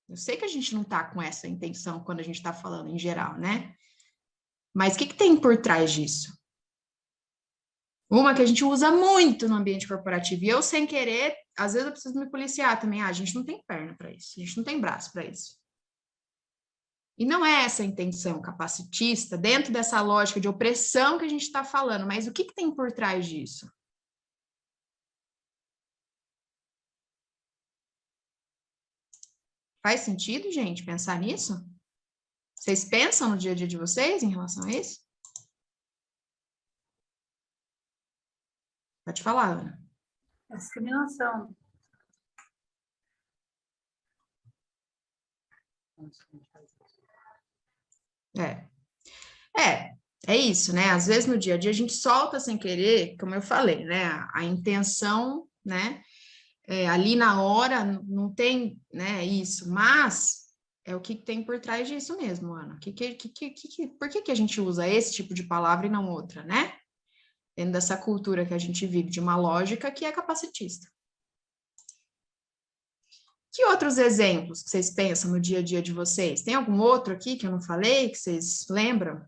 Eu sei que a gente não está com essa intenção quando a gente está falando em geral, né? Mas o que tem por trás disso? Uma que a gente usa muito no ambiente corporativo, e eu, sem querer, às vezes eu preciso me policiar também. A gente não tem perna para isso, a gente não tem braço para isso. E não é essa a intenção capacitista, dentro dessa lógica de opressão que a gente está falando, mas o que tem por trás disso? Faz sentido, gente, pensar nisso? Vocês pensam no dia a dia de vocês em relação a isso? Pode falar, Ana. Discriminação. É isso, né? Às vezes no dia a dia a gente solta sem querer, como eu falei, né? A intenção, né? Ali na hora não tem, né, isso, mas é o que tem por trás disso mesmo, Ana. Por que a gente usa esse tipo de palavra e não outra, né? Dentro dessa cultura que a gente vive, de uma lógica que é capacitista. Que outros exemplos que vocês pensam no dia a dia de vocês? Tem algum outro aqui que eu não falei, que vocês lembram?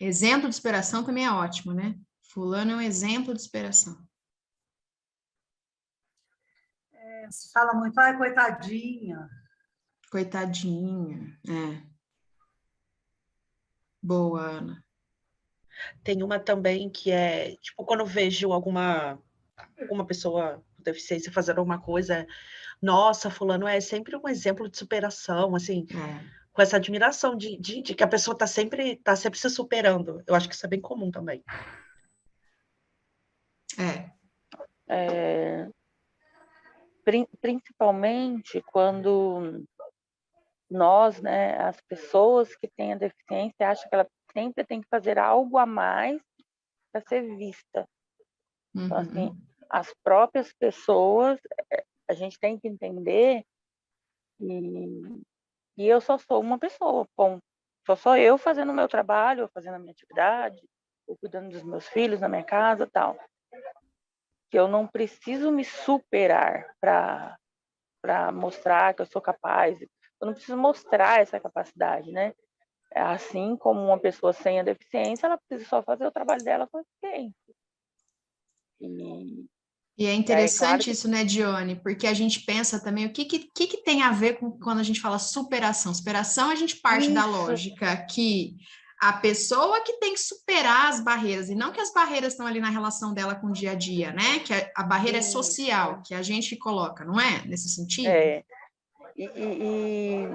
Exemplo de superação também é ótimo, né? Fulano é um exemplo de superação. Se fala muito, ai, coitadinha. Coitadinha, Boa, Ana. Tem uma também que é, tipo, quando eu vejo alguma pessoa com deficiência fazendo alguma coisa, nossa, fulano é sempre um exemplo de superação, assim, com essa admiração de que a pessoa tá sempre se superando. Eu acho que isso é bem comum também. Principalmente quando nós, né, as pessoas que têm a deficiência, acham que ela sempre tem que fazer algo a mais para ser vista. Então, assim, as próprias pessoas, a gente tem que entender que eu só sou uma pessoa, ponto. Só sou eu fazendo o meu trabalho, fazendo a minha atividade, ou cuidando dos meus filhos na minha casa, tal. Que eu não preciso me superar para mostrar que eu sou capaz. Eu não preciso mostrar essa capacidade, né? Assim como uma pessoa sem a deficiência, ela precisa só fazer o trabalho dela com eficiência. E é interessante isso, né, Dione? Porque a gente pensa também o que tem a ver com quando a gente fala superação. Superação, a gente parte da lógica que a pessoa que tem que superar as barreiras, e não que as barreiras estão ali na relação dela com o dia a dia, né? Que a barreira é social, que a gente coloca, não é? Nesse sentido? E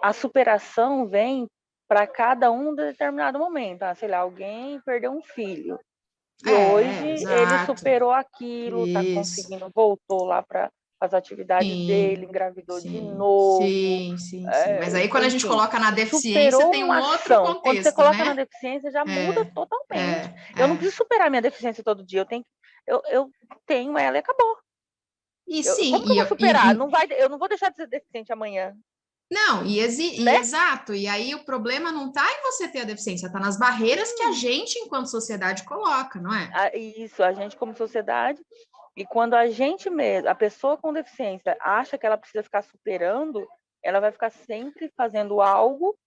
a superação vem para cada um em determinado momento. Sei lá, alguém perdeu um filho. E hoje ele superou aquilo, está conseguindo, voltou lá para as atividades dele, engravidou de novo. Sim. Mas aí quando a gente coloca na deficiência, tem um outro contexto, quando você coloca na deficiência, já muda totalmente. Eu não preciso superar minha deficiência todo dia, eu tenho ela e acabou. Como que eu vou superar? Eu não vou deixar de ser deficiente amanhã. Não, exato. E aí o problema não está em você ter a deficiência, está nas barreiras que a gente, enquanto sociedade, coloca, não é? Isso, a gente como sociedade. E quando a gente mesmo, a pessoa com deficiência, acha que ela precisa ficar superando, ela vai ficar sempre fazendo algo,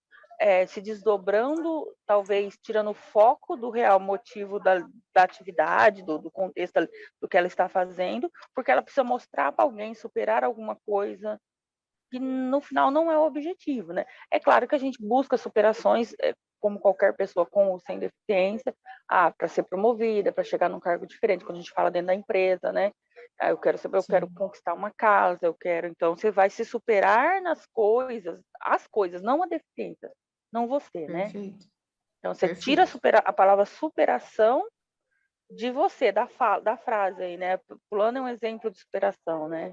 se desdobrando, talvez tirando o foco do real motivo da atividade, do contexto do que ela está fazendo, porque ela precisa mostrar para alguém, superar alguma coisa, que no final não é o objetivo, né? É claro que a gente busca superações, como qualquer pessoa com ou sem deficiência, para ser promovida, para chegar num cargo diferente, quando a gente fala dentro da empresa, né? Eu quero conquistar uma casa, então você vai se superar nas coisas, as coisas, não a deficiência, não você, né? Então você tira a palavra superação de você, da frase aí, né? Fulano é um exemplo de superação, né?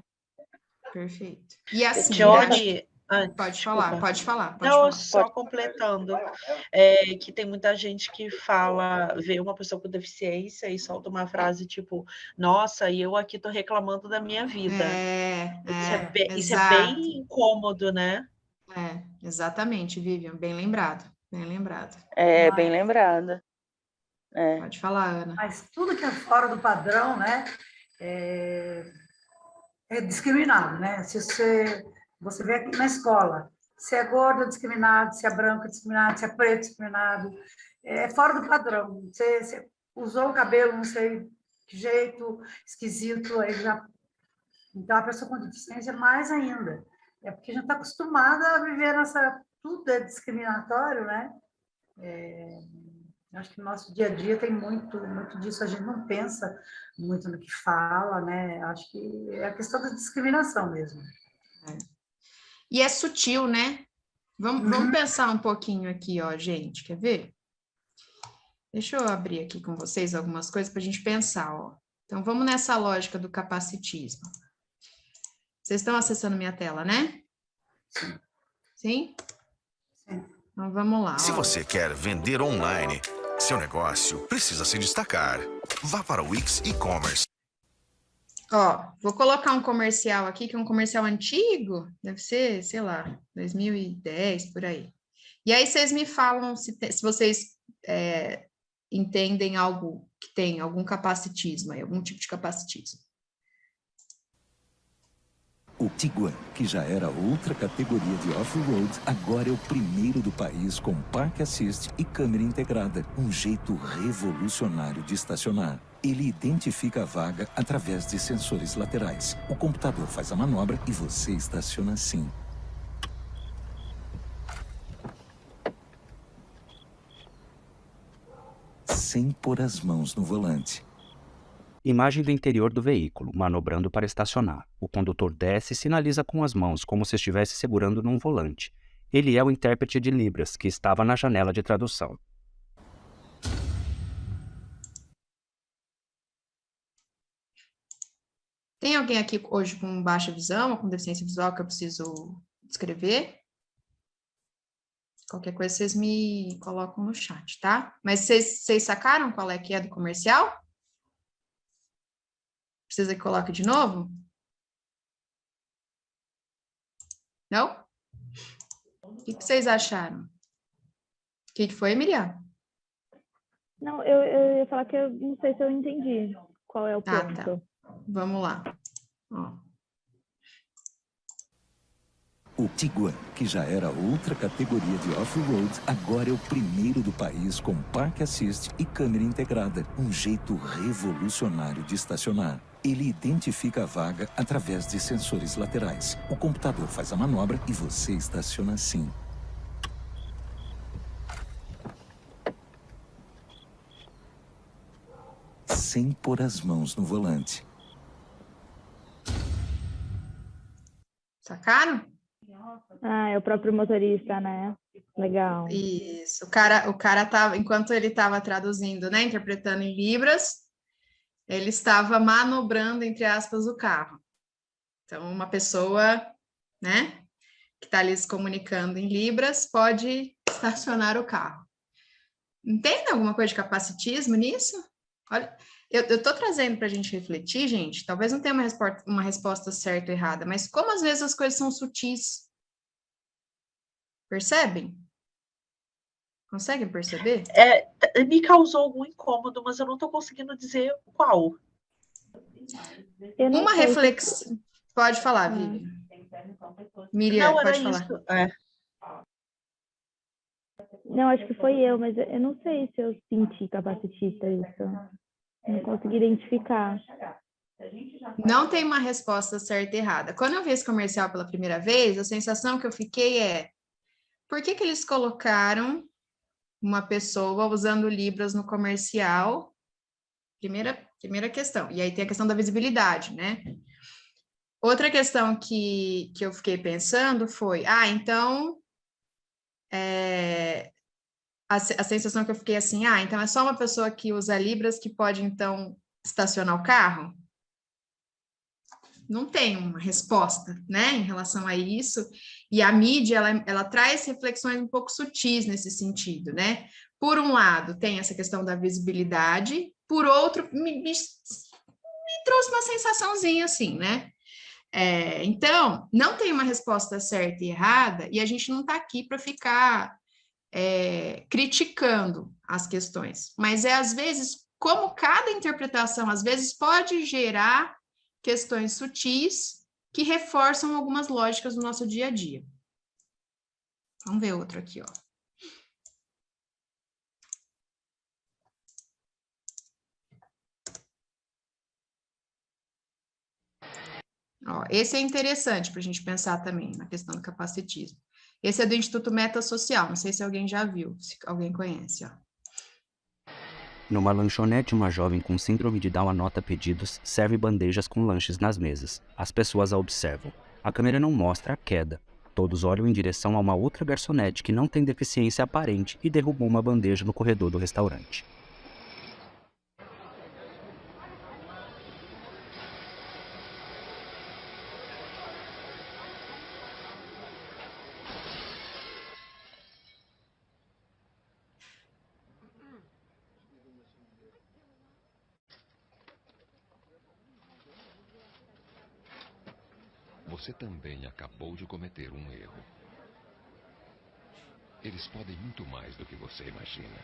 Perfeito. E assim, Dione, pode falar. Não, só completando, que tem muita gente que vê uma pessoa com deficiência e solta uma frase tipo, nossa, e eu aqui tô reclamando da minha vida. Isso é bem incômodo, né? Exatamente, Vivian, bem lembrado. Bem lembrada. Pode falar, Ana. Mas tudo que é fora do padrão, né, é discriminado, né? Se você vê aqui na escola, se é gordo é discriminado, se é branco é discriminado, se é preto é discriminado, é fora do padrão. Você usou o cabelo, não sei que jeito, esquisito, aí já... Então, a pessoa com deficiência mais ainda. É porque a gente está acostumada a viver nessa... Tudo é discriminatório, né? Acho que no nosso dia a dia tem muito disso, a gente não pensa muito no que fala, né? Acho que é a questão da discriminação mesmo. E é sutil, né? Vamos pensar um pouquinho aqui, ó, gente, quer ver? Deixa eu abrir aqui com vocês algumas coisas para a gente pensar, ó. Então, vamos nessa lógica do capacitismo. Vocês estão acessando minha tela, né? Sim? Então, vamos lá. Se você quer vender online, seu negócio precisa se destacar. Vá para o Wix e-commerce. Ó, vou colocar um comercial aqui, que é um comercial antigo, deve ser, sei lá, 2010, por aí. E aí vocês me falam se vocês entendem algo que tem algum capacitismo aí, algum tipo de capacitismo. O Tiguan, que já era outra categoria de off-road, agora é o primeiro do país com Park Assist e câmera integrada. Um jeito revolucionário de estacionar. Ele identifica a vaga através de sensores laterais. O computador faz a manobra e você estaciona assim. sem pôr as mãos no volante. Imagem do interior do veículo, manobrando para estacionar. O condutor desce e sinaliza com as mãos, como se estivesse segurando num volante. Ele é o intérprete de Libras, que estava na janela de tradução. Tem alguém aqui hoje com baixa visão ou com deficiência visual que eu preciso descrever? Qualquer coisa vocês me colocam no chat, tá? Mas vocês sacaram qual é que é do comercial? Precisa que coloque de novo? Não? O que vocês acharam? O que foi, Miriam? Não, eu ia falar que eu não sei se eu entendi qual é o ponto. Tá. Vamos lá. Ó. O Tiguan, que já era outra categoria de off-road, agora é o primeiro do país com Park Assist e câmera integrada. Um jeito revolucionário de estacionar. Ele identifica a vaga através de sensores laterais. O computador faz a manobra e você estaciona assim. Sem pôr as mãos no volante. Sacaram? Ah, é o próprio motorista, né? Legal. Isso. O cara tava, enquanto ele estava traduzindo, né, interpretando em Libras, ele estava manobrando, entre aspas, o carro. Então, uma pessoa, né, que está ali se comunicando em Libras, pode estacionar o carro. Entende alguma coisa de capacitismo nisso? Olha, eu estou trazendo para a gente refletir, gente, talvez não tenha uma resposta certa ou errada, mas como às vezes as coisas são sutis. Percebem? Conseguem perceber? Me causou algum incômodo, mas eu não estou conseguindo dizer qual. Uma reflexão. Pode falar, Vivian. Miriam, não, pode falar. Isso. Não, acho que foi eu, mas eu não sei se eu senti capacitista isso. Não consegui identificar. Não tem uma resposta certa e errada. Quando eu vi esse comercial pela primeira vez, a sensação que eu fiquei é: por que eles colocaram uma pessoa usando Libras no comercial? Primeira questão. E aí tem a questão da visibilidade, né? Outra questão que eu fiquei pensando foi, então... A sensação que eu fiquei assim, então é só uma pessoa que usa Libras que pode, então, estacionar o carro? Não tem uma resposta, né, em relação a isso, e a mídia, ela traz reflexões um pouco sutis nesse sentido, né? Por um lado, tem essa questão da visibilidade, por outro, me trouxe uma sensaçãozinha assim, né? Então, não tem uma resposta certa e errada, e a gente não está aqui para ficar criticando as questões, mas às vezes, como cada interpretação, às vezes, pode gerar questões sutis que reforçam algumas lógicas do nosso dia a dia. Vamos ver outro aqui, ó. Esse é interessante para a gente pensar também na questão do capacitismo. Esse é do Instituto Meta Social, não sei se alguém já viu, se alguém conhece, ó. Numa lanchonete, uma jovem com síndrome de Down anota pedidos, serve bandejas com lanches nas mesas. As pessoas a observam. A câmera não mostra a queda. Todos olham em direção a uma outra garçonete que não tem deficiência aparente e derrubou uma bandeja no corredor do restaurante. Você também acabou de cometer um erro. Eles podem muito mais do que você imagina.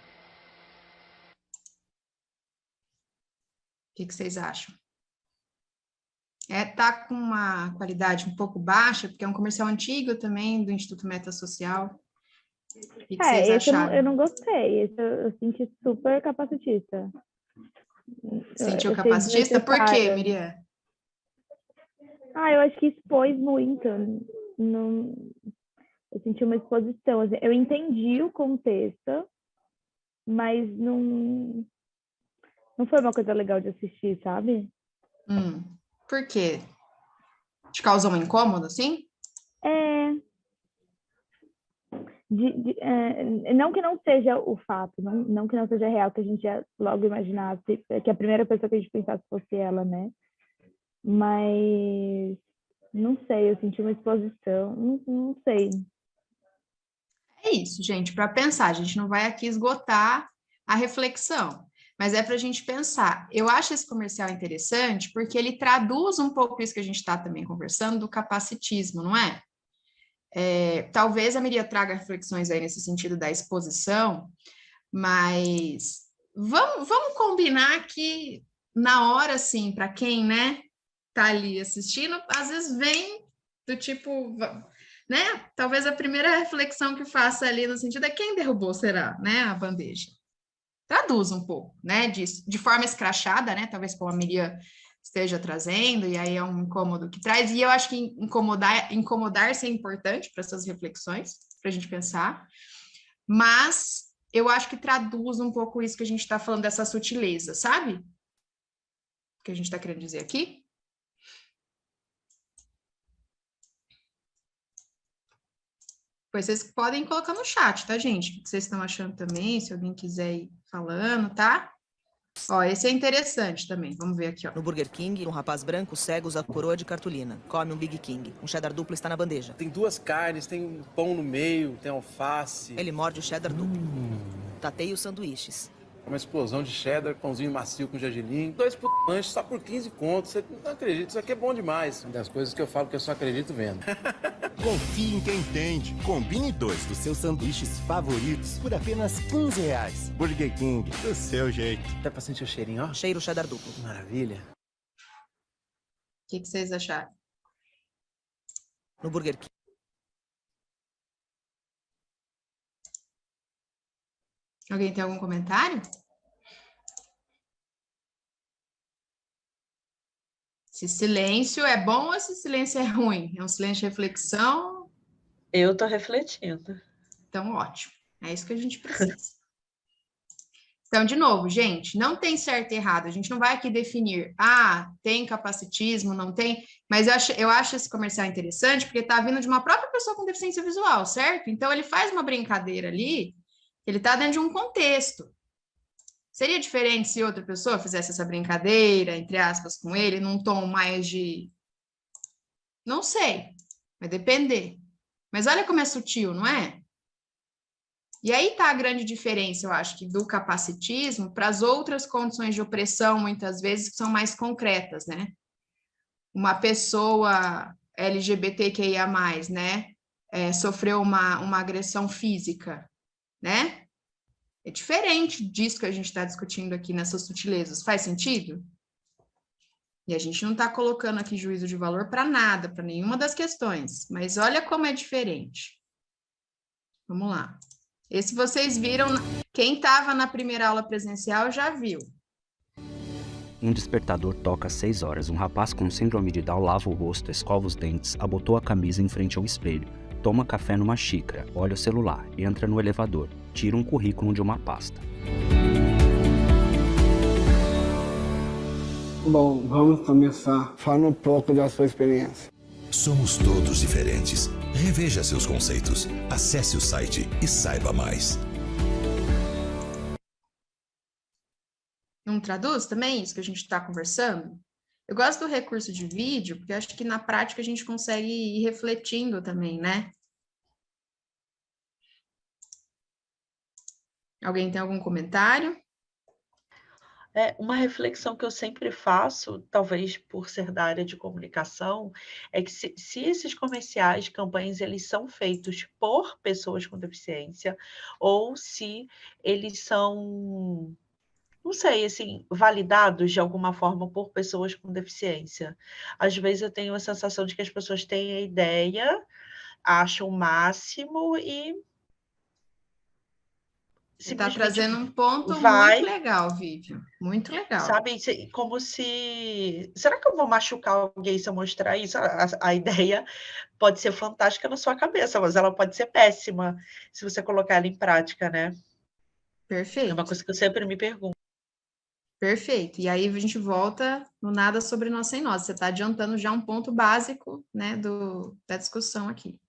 O que vocês acham? Tá com uma qualidade um pouco baixa, porque é um comercial antigo também, do Instituto Meta Social. O que vocês acharam? Eu não gostei. Esse eu senti super capacitista. Sentiu capacitista? Por quê, Miriam? Eu acho que expôs muito. Não, eu senti uma exposição. Eu entendi o contexto, mas não não foi uma coisa legal de assistir, sabe? Por quê? Te causou um incômodo, assim? Não que não seja o fato, não que não seja real, que a gente já logo imaginasse, que a primeira pessoa que a gente pensasse fosse ela, né? Mas, não sei, eu senti uma exposição, não sei. É isso, gente, para pensar. A gente não vai aqui esgotar a reflexão, mas é para a gente pensar. Eu acho esse comercial interessante porque ele traduz um pouco isso que a gente está também conversando do capacitismo, não é? Talvez a Miriam traga reflexões aí nesse sentido da exposição, mas vamos combinar que na hora, assim, para quem, né, tá ali assistindo, às vezes vem do tipo, né? Talvez a primeira reflexão que faça ali no sentido é quem derrubou, será, né, a bandeja. Traduz um pouco, né, de forma escrachada, né, talvez como a Miriam esteja trazendo, e aí é um incômodo que traz, e eu acho que incomodar-se é importante para essas reflexões, para a gente pensar, mas eu acho que traduz um pouco isso que a gente está falando, dessa sutileza, sabe? O que a gente está querendo dizer aqui? Pois vocês podem colocar no chat, tá, gente? O que vocês estão achando também, se alguém quiser ir falando, tá? Ó, esse é interessante também. Vamos ver aqui, ó. No Burger King, um rapaz branco cego usa coroa de cartolina. Come um Big King. Um cheddar duplo está na bandeja. Tem 2 carnes, tem um pão no meio, tem alface. Ele morde o cheddar duplo. Tateia os sanduíches. Uma explosão de cheddar, pãozinho macio com gergelim. 2 lanches só por 15 contos. Você não acredita, isso aqui é bom demais. Das coisas que eu falo que eu só acredito vendo. Confie em quem entende. Combine 2 dos seus sanduíches favoritos por apenas R$15. Burger King, do seu jeito. Dá pra sentir o cheirinho, ó? Cheiro cheddar duplo. Maravilha. O que vocês acharam? No Burger King. Alguém tem algum comentário? Se silêncio é bom ou se silêncio é ruim? É um silêncio de reflexão? Eu tô refletindo. Então, ótimo. É isso que a gente precisa. Então, de novo, gente, não tem certo e errado. A gente não vai aqui definir, tem capacitismo, não tem. Mas eu acho esse comercial interessante porque está vindo de uma própria pessoa com deficiência visual, certo? Então, ele faz uma brincadeira ali, ele está dentro de um contexto. Seria diferente se outra pessoa fizesse essa brincadeira, entre aspas, com ele, num tom mais de... Não sei, vai depender. Mas olha como é sutil, não é? E aí está a grande diferença, eu acho, que do capacitismo para as outras condições de opressão, muitas vezes, que são mais concretas, né? Uma pessoa LGBTQIA+, né? Sofreu uma agressão física, né? É diferente disso que a gente está discutindo aqui nessas sutilezas. Faz sentido? E a gente não está colocando aqui juízo de valor para nada, para nenhuma das questões. Mas olha como é diferente. Vamos lá. Esse vocês viram, quem estava na primeira aula presencial já viu. Um despertador toca às 6 horas. Um rapaz com síndrome de Down lava o rosto, escova os dentes, abotoa a camisa em frente ao espelho. Toma café numa xícara, olha o celular, entra no elevador, tira um currículo de uma pasta. Bom, vamos começar. Fala um pouco da sua experiência. Somos todos diferentes. Reveja seus conceitos. Acesse o site e saiba mais. Não traduz também isso que a gente está conversando? Eu gosto do recurso de vídeo, porque acho que na prática a gente consegue ir refletindo também, né? Alguém tem algum comentário? Uma reflexão que eu sempre faço, talvez por ser da área de comunicação, é que se esses comerciais, campanhas, eles são feitos por pessoas com deficiência, ou se eles são, não sei, assim, validados de alguma forma por pessoas com deficiência. Às vezes eu tenho a sensação de que as pessoas têm a ideia, acham o máximo e... Você está trazendo um ponto muito legal, Vivian. Muito legal. Sabe, como se... Será que eu vou machucar alguém se eu mostrar isso? A ideia pode ser fantástica na sua cabeça, mas ela pode ser péssima se você colocar ela em prática, né? Perfeito. É uma coisa que eu sempre me pergunto. Perfeito. E aí a gente volta no nada sobre nós sem nós. Você está adiantando já um ponto básico, né, da discussão aqui.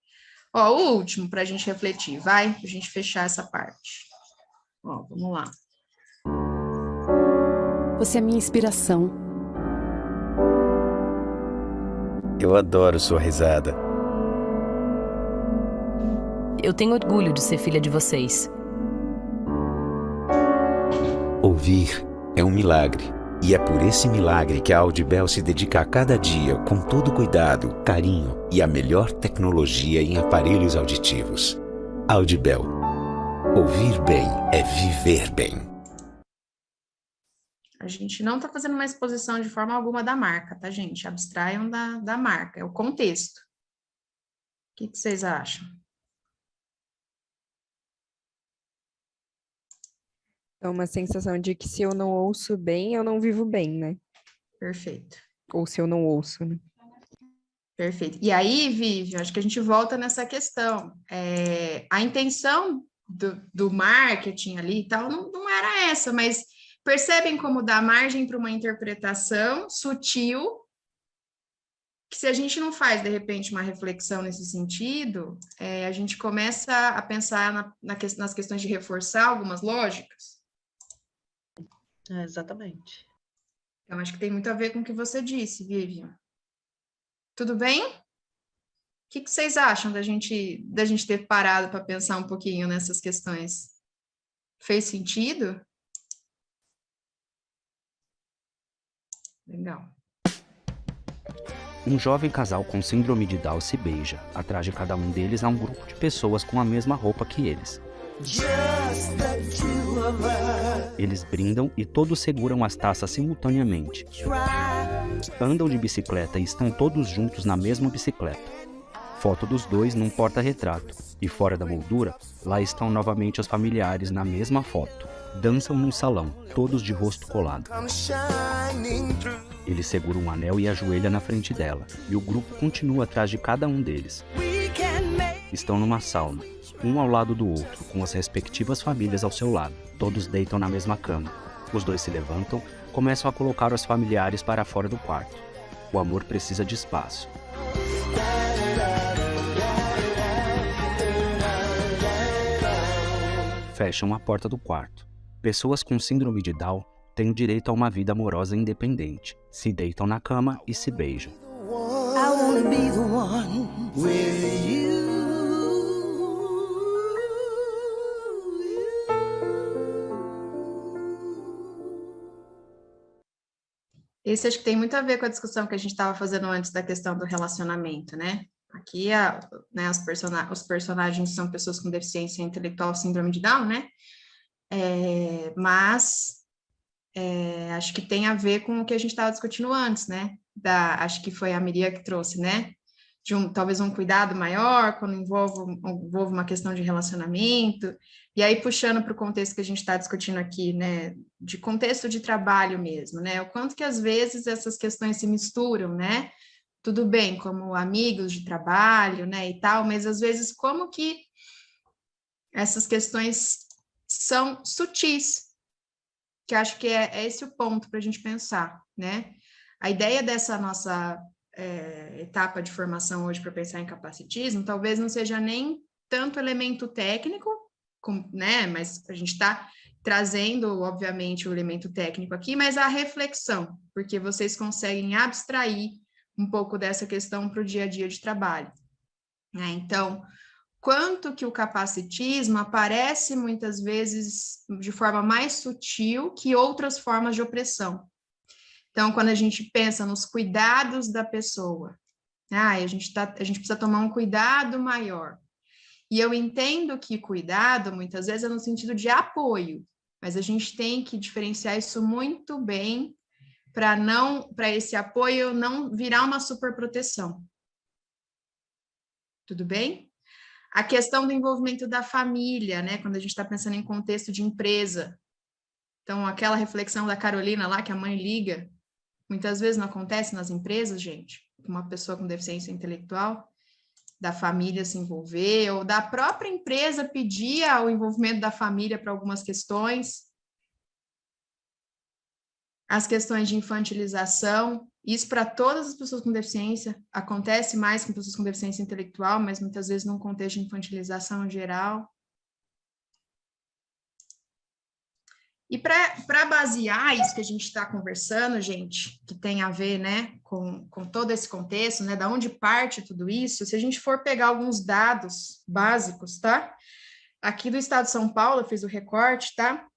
Ó, o último para a gente refletir, vai? Para a gente fechar essa parte. Ó, vamos lá. Você é minha inspiração. Eu adoro sua risada. Eu tenho orgulho de ser filha de vocês. Ouvir é um milagre. E é por esse milagre que a Audibel se dedica a cada dia com todo cuidado, carinho e a melhor tecnologia em aparelhos auditivos. Audibel. Ouvir bem é viver bem. A gente não está fazendo uma exposição de forma alguma da marca, tá, gente? Abstraiam da marca, é o contexto. O que vocês acham? É uma sensação de que se eu não ouço bem, eu não vivo bem, né? Perfeito. Ou se eu não ouço, né? Perfeito. E aí, Vivi, acho que a gente volta nessa questão. A intenção do marketing ali e tal não era essa, mas percebem como dá margem para uma interpretação sutil, que se a gente não faz, de repente, uma reflexão nesse sentido, a gente começa a pensar nas questões de reforçar algumas lógicas. Exatamente. Então, acho que tem muito a ver com o que você disse, Vivian. Tudo bem? O que vocês acham da gente ter parado para pensar um pouquinho nessas questões? Fez sentido? Legal. Um jovem casal com síndrome de Down se beija. Atrás de cada um deles há um grupo de pessoas com a mesma roupa que eles. Eles brindam e todos seguram as taças simultaneamente. Andam de bicicleta e estão todos juntos na mesma bicicleta. Foto dos dois num porta-retrato. E fora da moldura, lá estão novamente os familiares na mesma foto. Dançam num salão, todos de rosto colado. Ele segura um anel e ajoelha na frente dela, e o grupo continua atrás de cada um deles. Estão numa sauna, um ao lado do outro, com as respectivas famílias ao seu lado. Todos deitam na mesma cama. Os dois se levantam, começam a colocar os familiares para fora do quarto. O amor precisa de espaço. Fecham a porta do quarto. Pessoas com síndrome de Down têm o direito a uma vida amorosa independente. Se deitam na cama e se beijam. Esse acho que tem muito a ver com a discussão que a gente estava fazendo antes da questão do relacionamento, né? Aqui, os personagens são pessoas com deficiência intelectual, síndrome de Down, né? Mas acho que tem a ver com o que a gente estava discutindo antes, né? Acho que foi a Miria que trouxe, né? Talvez um cuidado maior quando envolve uma questão de relacionamento. E aí, puxando para o contexto que a gente está discutindo aqui, né? De contexto de trabalho mesmo, né? O quanto que às vezes essas questões se misturam, né? Tudo bem, como amigos de trabalho, né? E tal, mas às vezes como que essas questões são sutis, que acho que é esse o ponto para a gente pensar, né? A ideia dessa nossa etapa de formação hoje para pensar em capacitismo, talvez não seja nem tanto elemento técnico, né? Mas a gente está trazendo, obviamente, o elemento técnico aqui, mas a reflexão, porque vocês conseguem abstrair um pouco dessa questão para o dia a dia de trabalho, né? Então, quanto que o capacitismo aparece muitas vezes de forma mais sutil que outras formas de opressão. Então, quando a gente pensa nos cuidados da pessoa, a gente precisa tomar um cuidado maior. E eu entendo que cuidado, muitas vezes, é no sentido de apoio, mas a gente tem que diferenciar isso muito bem para esse apoio não virar uma superproteção. Tudo bem? A questão do envolvimento da família, né? Quando a gente está pensando em contexto de empresa. Então, aquela reflexão da Carolina lá, que a mãe liga, muitas vezes não acontece nas empresas, gente. Uma pessoa com deficiência intelectual, da família se envolver, ou da própria empresa pedir o envolvimento da família para algumas questões. as questões de infantilização, isso para todas as pessoas com deficiência, acontece mais com pessoas com deficiência intelectual, mas muitas vezes num contexto de infantilização geral. E para basear isso que a gente está conversando, gente, que tem a ver, né, com todo esse contexto, né, da onde parte tudo isso, se a gente for pegar alguns dados básicos, tá? Aqui do estado de São Paulo, eu fiz o recorte, tá?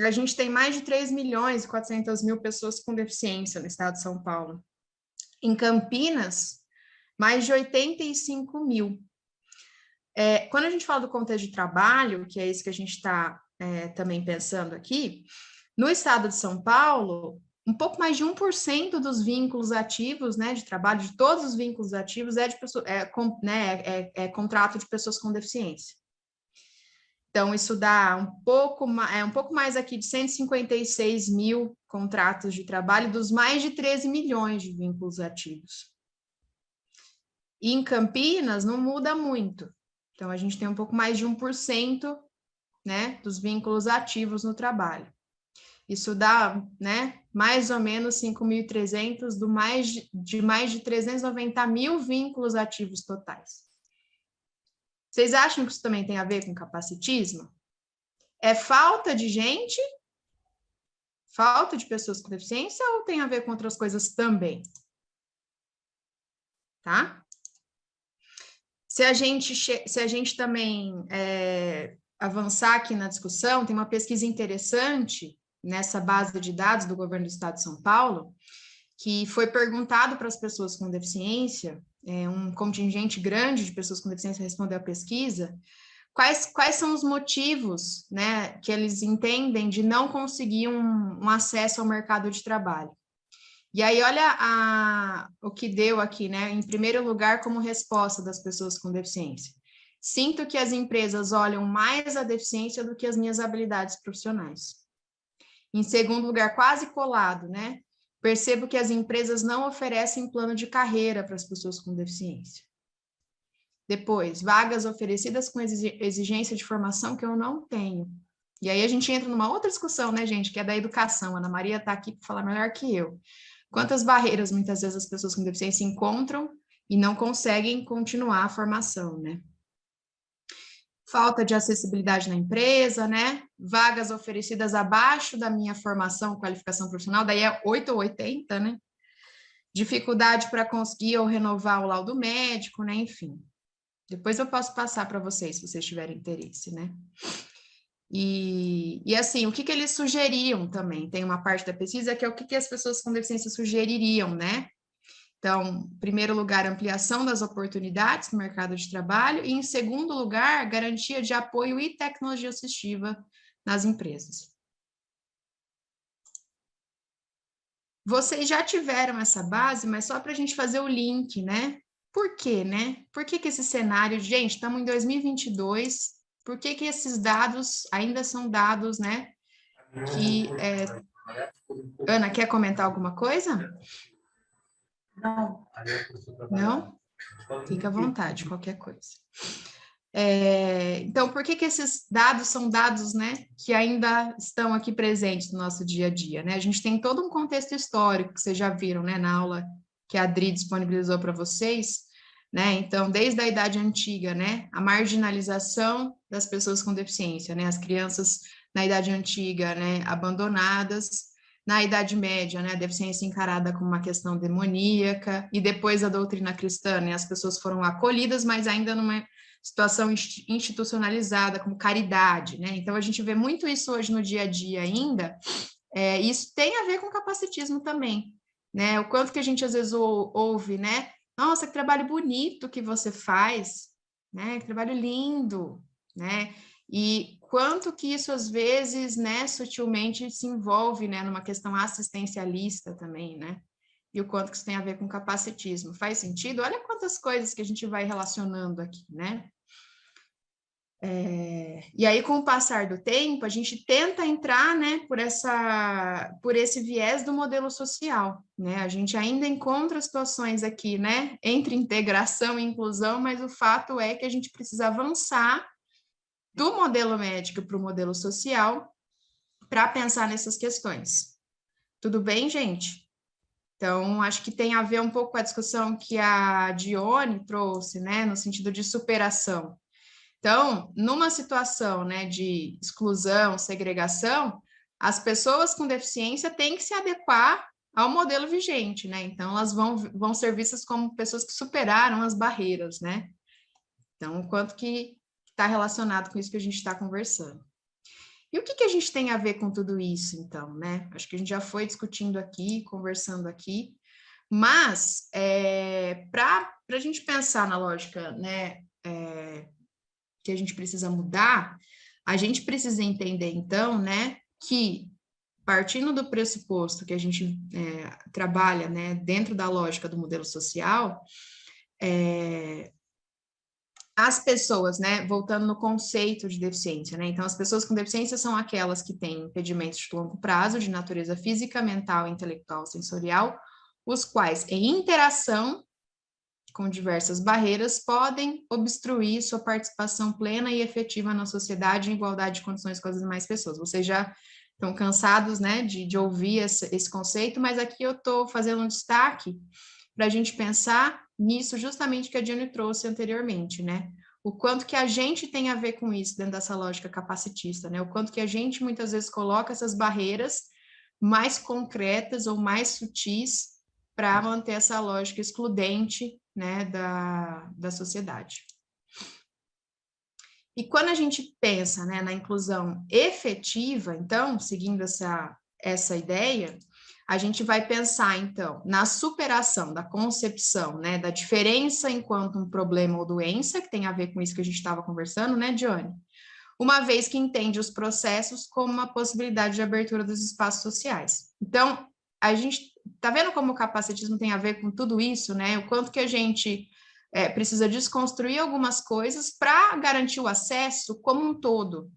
A gente tem mais de 3.400.000 pessoas com deficiência no estado de São Paulo. Em Campinas, mais de 85 mil. Quando a gente fala do contexto de trabalho, que é isso que a gente está também pensando aqui, no estado de São Paulo, um pouco mais de 1% dos vínculos ativos, né, de trabalho, de todos os vínculos ativos, é contrato de pessoas com deficiência. Então, isso dá um pouco mais aqui de 156 mil contratos de trabalho dos mais de 13 milhões de vínculos ativos. E em Campinas, não muda muito. Então, a gente tem um pouco mais de 1%, né, dos vínculos ativos no trabalho. Isso dá, né, mais ou menos 5.300 de mais de 390 mil vínculos ativos totais. Vocês acham que isso também tem a ver com capacitismo? É falta de gente? Falta de pessoas com deficiência ou tem a ver com outras coisas também? Tá? Se a gente também avançar aqui na discussão, tem uma pesquisa interessante nessa base de dados do governo do estado de São Paulo, que foi perguntado para as pessoas com deficiência, um contingente grande de pessoas com deficiência respondeu à pesquisa, quais são os motivos, né, que eles entendem de não conseguir um acesso ao mercado de trabalho. E aí, olha o que deu aqui, né, em primeiro lugar, como resposta das pessoas com deficiência. Sinto que as empresas olham mais a deficiência do que as minhas habilidades profissionais. Em segundo lugar, quase colado, né, percebo que as empresas não oferecem plano de carreira para as pessoas com deficiência. Depois, vagas oferecidas com exigência de formação que eu não tenho. E aí a gente entra numa outra discussão, né, gente, que é da educação. A Ana Maria está aqui para falar melhor que eu. Quantas barreiras, muitas vezes, as pessoas com deficiência encontram e não conseguem continuar a formação, né? Falta de acessibilidade na empresa, né? Vagas oferecidas abaixo da minha formação, qualificação profissional, daí é 8 ou 80, né? Dificuldade para conseguir ou renovar o laudo médico, né? Enfim. Depois eu posso passar para vocês, se vocês tiverem interesse, né? E assim, o que eles sugeriam também? Tem uma parte da pesquisa que é o que as pessoas com deficiência sugeririam, né? Então, em primeiro lugar, ampliação das oportunidades no mercado de trabalho e, em segundo lugar, garantia de apoio e tecnologia assistiva nas empresas. Vocês já tiveram essa base, mas só para a gente fazer o link, né? Por quê, né? Por que esse cenário... Gente, estamos em 2022, por que esses dados ainda são dados, né? Ana, quer comentar alguma coisa? Não. Não? Fica à vontade, qualquer coisa. Então, por que esses dados são dados, né, que ainda estão aqui presentes no nosso dia a dia, né? A gente tem todo um contexto histórico que vocês já viram, né, na aula que a Adri disponibilizou para vocês, né? Então, desde a Idade Antiga, né, a marginalização das pessoas com deficiência, né, as crianças na Idade Antiga, né, abandonadas. Na Idade Média, né, a deficiência encarada como uma questão demoníaca, e depois a doutrina cristã, né, as pessoas foram acolhidas, mas ainda numa situação institucionalizada, como caridade, né, então a gente vê muito isso hoje no dia a dia ainda, isso tem a ver com capacitismo também, né, o quanto que a gente às vezes ouve, né, nossa, que trabalho bonito que você faz, né, que trabalho lindo, né, e quanto que isso, às vezes, né, sutilmente se envolve, né, numa questão assistencialista também, né, e o quanto que isso tem a ver com capacitismo. Faz sentido? Olha quantas coisas que a gente vai relacionando aqui, né. E aí, com o passar do tempo, a gente tenta entrar, né, por esse viés do modelo social, né, a gente ainda encontra situações aqui, né, entre integração e inclusão, mas o fato é que a gente precisa avançar do modelo médico para o modelo social, para pensar nessas questões. Tudo bem, gente? Então, acho que tem a ver um pouco com a discussão que a Dione trouxe, né, no sentido de superação. Então, numa situação, né, de exclusão, segregação, as pessoas com deficiência têm que se adequar ao modelo vigente, né? Então, elas vão ser vistas como pessoas que superaram as barreiras, né? Então, o quanto que está relacionado com isso que a gente está conversando. E o que a gente tem a ver com tudo isso, então, né? Acho que a gente já foi discutindo aqui, conversando aqui, mas para a gente pensar na lógica, né, que a gente precisa mudar, a gente precisa entender, então, né, que partindo do pressuposto que a gente trabalha, né, dentro da lógica do modelo social, as pessoas, né, voltando no conceito de deficiência, né, então as pessoas com deficiência são aquelas que têm impedimentos de longo prazo, de natureza física, mental, intelectual, sensorial, os quais, em interação com diversas barreiras, podem obstruir sua participação plena e efetiva na sociedade em igualdade de condições com as demais pessoas. Vocês já estão cansados, né, de ouvir esse conceito, mas aqui eu estou fazendo um destaque para a gente pensar nisso justamente que a Diane trouxe anteriormente, né? O quanto que a gente tem a ver com isso dentro dessa lógica capacitista, né? O quanto que a gente muitas vezes coloca essas barreiras mais concretas ou mais sutis para manter essa lógica excludente, né, da sociedade. E quando a gente pensa, né, na inclusão efetiva, então, seguindo essa ideia, a gente vai pensar, então, na superação da concepção, né, da diferença enquanto um problema ou doença, que tem a ver com isso que a gente estava conversando, né, Dione? Uma vez que entende os processos como uma possibilidade de abertura dos espaços sociais. Então, a gente tá vendo como o capacitismo tem a ver com tudo isso, né? O quanto que a gente precisa desconstruir algumas coisas para garantir o acesso como um todo,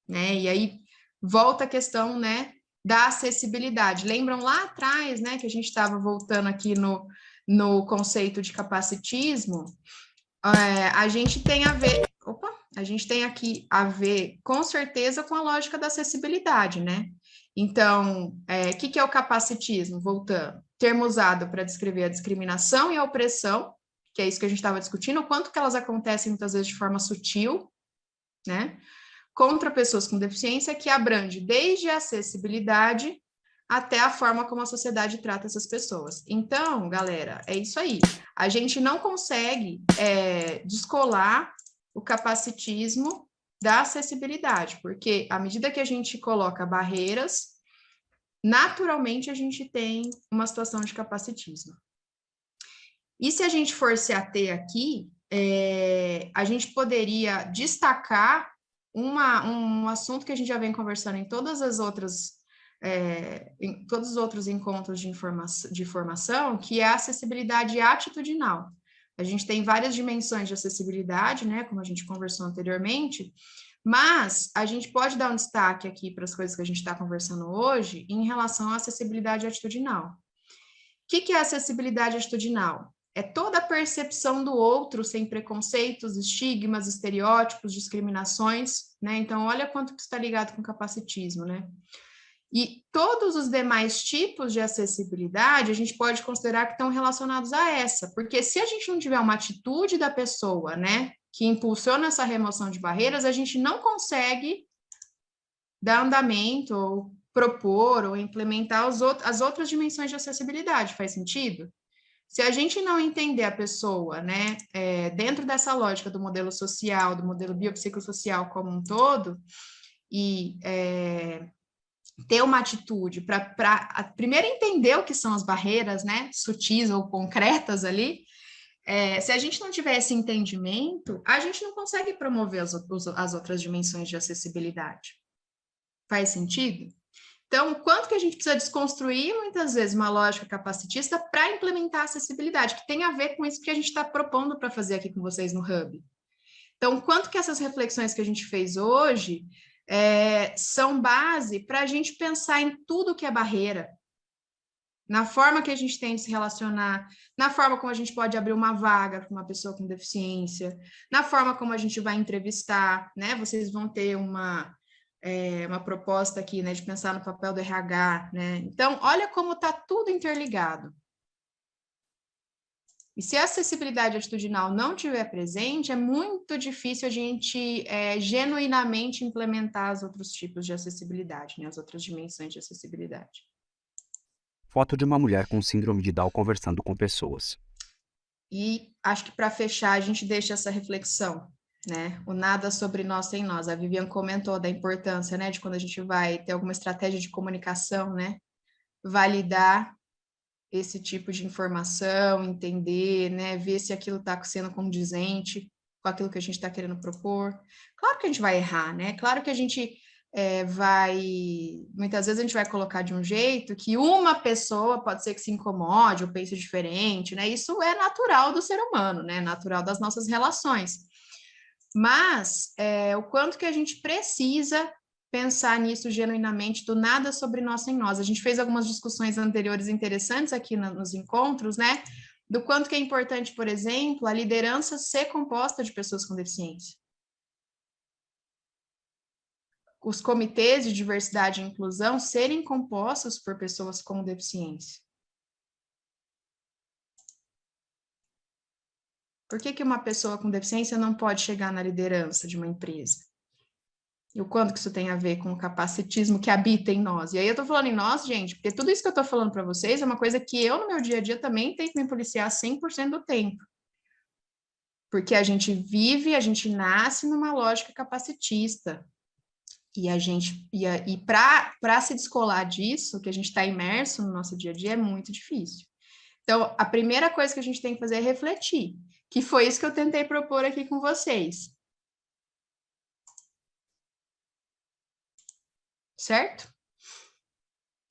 né? E aí volta a questão, né, da acessibilidade. Lembram lá atrás, né, que a gente estava voltando aqui no conceito de capacitismo? A gente tem a ver, a gente tem aqui a ver, com certeza, com a lógica da acessibilidade, né? Então, o que é o capacitismo? Voltando, termo usado para descrever a discriminação e a opressão, que é isso que a gente estava discutindo, o quanto que elas acontecem muitas vezes de forma sutil, né? Contra pessoas com deficiência, que abrange desde a acessibilidade até a forma como a sociedade trata essas pessoas. Então, galera, é isso aí. A gente não consegue descolar o capacitismo da acessibilidade, porque à medida que a gente coloca barreiras, naturalmente a gente tem uma situação de capacitismo. E se a gente for se ater aqui, a gente poderia destacar um assunto que a gente já vem conversando em todas as outras, em todos os outros encontros de formação, que é a acessibilidade atitudinal. A gente tem várias dimensões de acessibilidade, né, como a gente conversou anteriormente, mas a gente pode dar um destaque aqui para as coisas que a gente está conversando hoje em relação à acessibilidade atitudinal. O que é acessibilidade atitudinal? É toda a percepção do outro sem preconceitos, estigmas, estereótipos, discriminações, né? Então, olha quanto que está ligado com o capacitismo, né? E todos os demais tipos de acessibilidade, a gente pode considerar que estão relacionados a essa, porque se a gente não tiver uma atitude da pessoa, né, que impulsiona essa remoção de barreiras, a gente não consegue dar andamento, ou propor, ou implementar as outras dimensões de acessibilidade. Faz sentido? Se a gente não entender a pessoa, né, dentro dessa lógica do modelo social, do modelo biopsicossocial como um todo, e ter uma atitude para primeiro entender o que são as barreiras, né, sutis ou concretas ali, se a gente não tiver esse entendimento, a gente não consegue promover as outras dimensões de acessibilidade. Faz sentido? Então, quanto que a gente precisa desconstruir, muitas vezes, uma lógica capacitista para implementar a acessibilidade, que tem a ver com isso que a gente está propondo para fazer aqui com vocês no Hub. Então, quanto que essas reflexões que a gente fez hoje são base para a gente pensar em tudo que é barreira, na forma que a gente tem de se relacionar, na forma como a gente pode abrir uma vaga para uma pessoa com deficiência, na forma como a gente vai entrevistar, né? Vocês vão ter uma uma proposta aqui, né, de pensar no papel do RH, né? Então, olha como está tudo interligado. E se a acessibilidade atitudinal não estiver presente, é muito difícil a gente genuinamente implementar os outros tipos de acessibilidade, né, as outras dimensões de acessibilidade. Foto de uma mulher com síndrome de Down conversando com pessoas. E acho que para fechar, a gente deixa essa reflexão, né? O nada sobre nós sem nós. A Vivian comentou da importância, né, de quando a gente vai ter alguma estratégia de comunicação, né, validar esse tipo de informação, entender, né, ver se aquilo está sendo condizente com aquilo que a gente está querendo propor. Claro que a gente vai errar, né? Claro que a gente muitas vezes a gente vai colocar de um jeito que uma pessoa pode ser que se incomode ou pense diferente, né? Isso é natural do ser humano, né? Natural das nossas relações. Mas o quanto que a gente precisa pensar nisso genuinamente, do nada sobre nós sem nós. A gente fez algumas discussões anteriores interessantes aqui nos encontros, né? Do quanto que é importante, por exemplo, a liderança ser composta de pessoas com deficiência. Os comitês de diversidade e inclusão serem compostos por pessoas com deficiência. Por que uma pessoa com deficiência não pode chegar na liderança de uma empresa? E o quanto que isso tem a ver com o capacitismo que habita em nós? E aí eu tô falando em nós, gente, porque tudo isso que eu tô falando para vocês é uma coisa que eu, no meu dia a dia, também tenho que me policiar 100% do tempo. Porque a gente nasce numa lógica capacitista. E para se descolar disso, que a gente está imerso no nosso dia a dia, é muito difícil. Então, a primeira coisa que a gente tem que fazer é refletir, que foi isso que eu tentei propor aqui com vocês. Certo?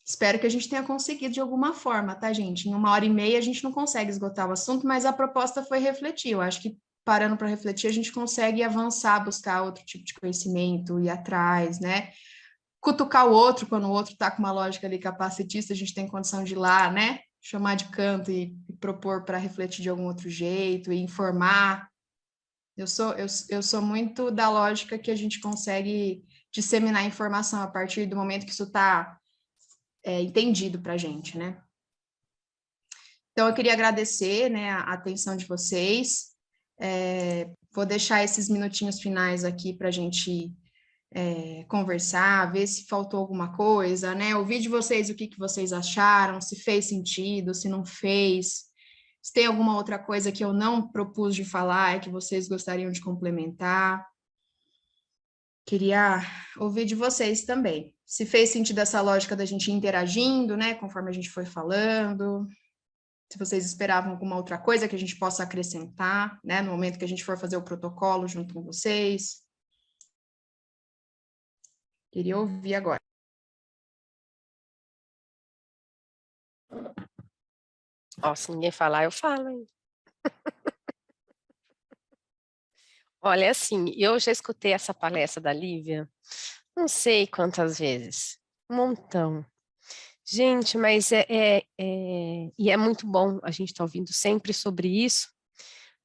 Espero que a gente tenha conseguido de alguma forma, tá, gente? Em 1h30 a gente não consegue esgotar o assunto, mas a proposta foi refletir. Eu acho que parando para refletir, a gente consegue avançar, buscar outro tipo de conhecimento, ir atrás, né? Cutucar o outro, quando o outro está com uma lógica ali capacitista, a gente tem condição de ir lá, né? Chamar de canto e propor para refletir de algum outro jeito, e informar. Eu sou muito da lógica que a gente consegue disseminar informação a partir do momento que isso está entendido para a gente, né? Então, eu queria agradecer, né, a atenção de vocês. Vou deixar esses minutinhos finais aqui para a gente conversar, ver se faltou alguma coisa, né? Ouvir de vocês o que vocês acharam, se fez sentido, se não fez, se tem alguma outra coisa que eu não propus de falar e que vocês gostariam de complementar. Queria ouvir de vocês também. Se fez sentido essa lógica da gente interagindo, né, conforme a gente foi falando. Se vocês esperavam alguma outra coisa que a gente possa acrescentar, né, no momento que a gente for fazer o protocolo junto com vocês. Queria ouvir agora. Ó, se ninguém falar, eu falo, hein? Olha, assim, eu já escutei essa palestra da Lívia, não sei quantas vezes, um montão. Gente, mas e é muito bom a gente estar ouvindo sempre sobre isso,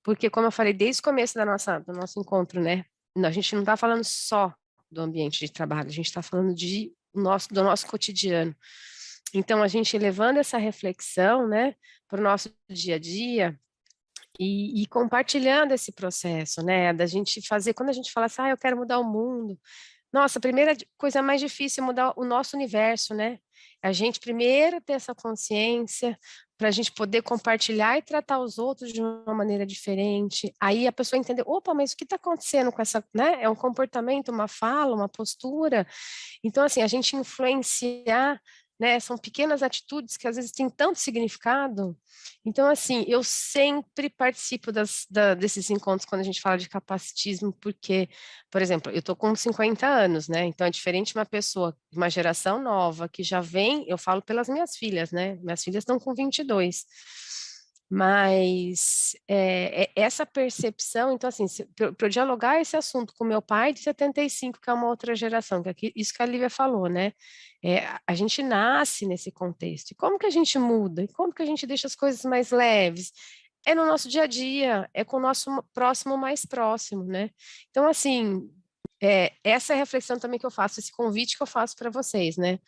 porque como eu falei desde o começo do nosso encontro, né? A gente não está falando só do ambiente de trabalho, a gente está falando do nosso cotidiano. Então, a gente levando essa reflexão, né, para o nosso dia a dia e compartilhando esse processo, né, da gente fazer, quando a gente fala assim, eu quero mudar o mundo, nossa, a primeira coisa mais difícil é mudar o nosso universo, né, a gente primeiro ter essa consciência para a gente poder compartilhar e tratar os outros de uma maneira diferente, aí a pessoa entender, opa, mas o que está acontecendo com essa, né, é um comportamento, uma fala, uma postura, então assim, a gente influenciar, né, são pequenas atitudes que às vezes têm tanto significado. Então, assim, eu sempre participo desses encontros quando a gente fala de capacitismo, porque, por exemplo, eu estou com 50 anos, né? Então, é diferente uma pessoa de uma geração nova que já vem, eu falo pelas minhas filhas, né? Minhas filhas estão com 22. Mas essa percepção, então assim, para eu dialogar esse assunto com meu pai de 75, que é uma outra geração, que é isso que a Lívia falou, né? A gente nasce nesse contexto. E como que a gente muda? E como que a gente deixa as coisas mais leves? É no nosso dia a dia, é com o nosso próximo mais próximo, né? Então, assim, essa é a reflexão também que eu faço, esse convite que eu faço para vocês, né?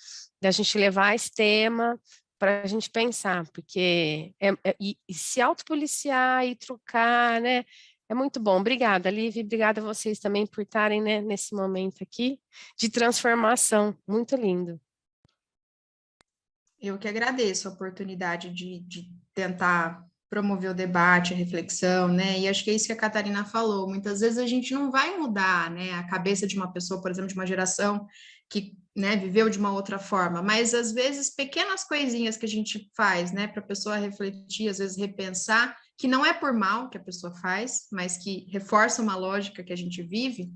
Da gente levar esse tema para a gente pensar, porque e se autopoliciar e trocar, né? É muito bom. Obrigada, Lívia. Obrigada a vocês também por estarem, né, nesse momento aqui de transformação. Muito lindo. Eu que agradeço a oportunidade de tentar promover o debate, a reflexão, né? E acho que é isso que a Catarina falou. Muitas vezes a gente não vai mudar, né, a cabeça de uma pessoa, por exemplo, de uma geração que, né, viveu de uma outra forma, mas às vezes pequenas coisinhas que a gente faz, né, para a pessoa refletir, às vezes repensar, que não é por mal que a pessoa faz, mas que reforça uma lógica que a gente vive,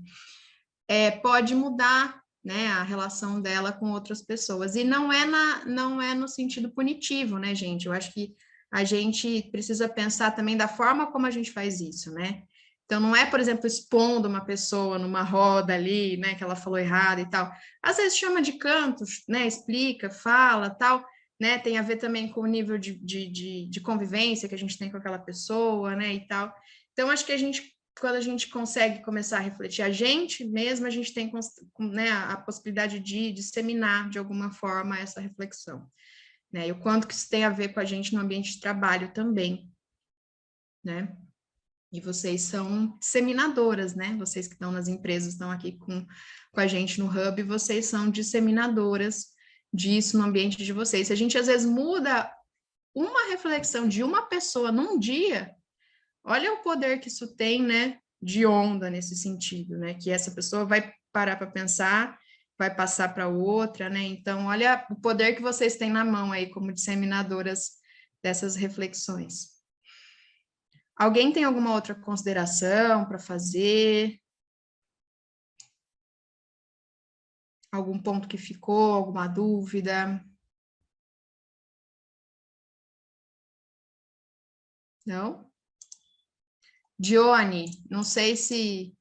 pode mudar, né, a relação dela com outras pessoas. E não é no sentido punitivo, né, gente? Eu acho que a gente precisa pensar também da forma como a gente faz isso, né? Então, não é, por exemplo, expondo uma pessoa numa roda ali, né, que ela falou errado e tal. Às vezes chama de canto, né, explica, fala, tal, né? Tem a ver também com o nível de convivência que a gente tem com aquela pessoa, né, e tal. Então, acho que quando a gente consegue começar a refletir a gente mesmo, a gente tem, né, a possibilidade de disseminar, de alguma forma, essa reflexão. Né, e o quanto que isso tem a ver com a gente no ambiente de trabalho também, né? E vocês são disseminadoras, né? Vocês que estão nas empresas, estão aqui com a gente no Hub, vocês são disseminadoras disso no ambiente de vocês. Se a gente, às vezes, muda uma reflexão de uma pessoa num dia, olha o poder que isso tem, né? De onda nesse sentido, né? Que essa pessoa vai parar para pensar, vai passar para outra, né? Então, olha o poder que vocês têm na mão aí como disseminadoras dessas reflexões. Alguém tem alguma outra consideração para fazer? Algum ponto que ficou, alguma dúvida? Não? Dione, não sei se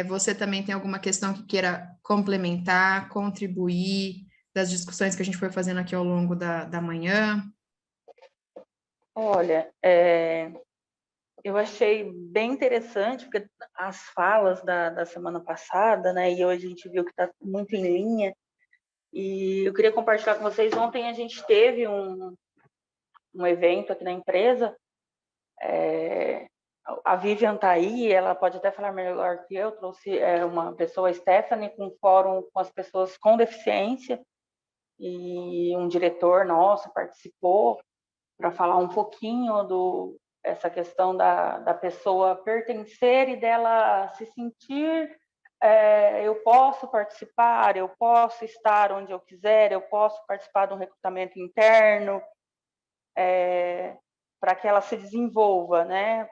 você também tem alguma questão que queira complementar, contribuir das discussões que a gente foi fazendo aqui ao longo da manhã. Olha, eu achei bem interessante, porque as falas da semana passada, né, e hoje a gente viu que está muito em linha, e eu queria compartilhar com vocês. Ontem a gente teve um evento aqui na empresa, a Vivian está aí, ela pode até falar melhor que eu, trouxe uma pessoa, a Stephanie, com um fórum com as pessoas com deficiência, e um diretor nosso participou para falar um pouquinho essa questão da pessoa pertencer e dela se sentir, eu posso participar, eu posso estar onde eu quiser, eu posso participar de um recrutamento interno, para que ela se desenvolva, né?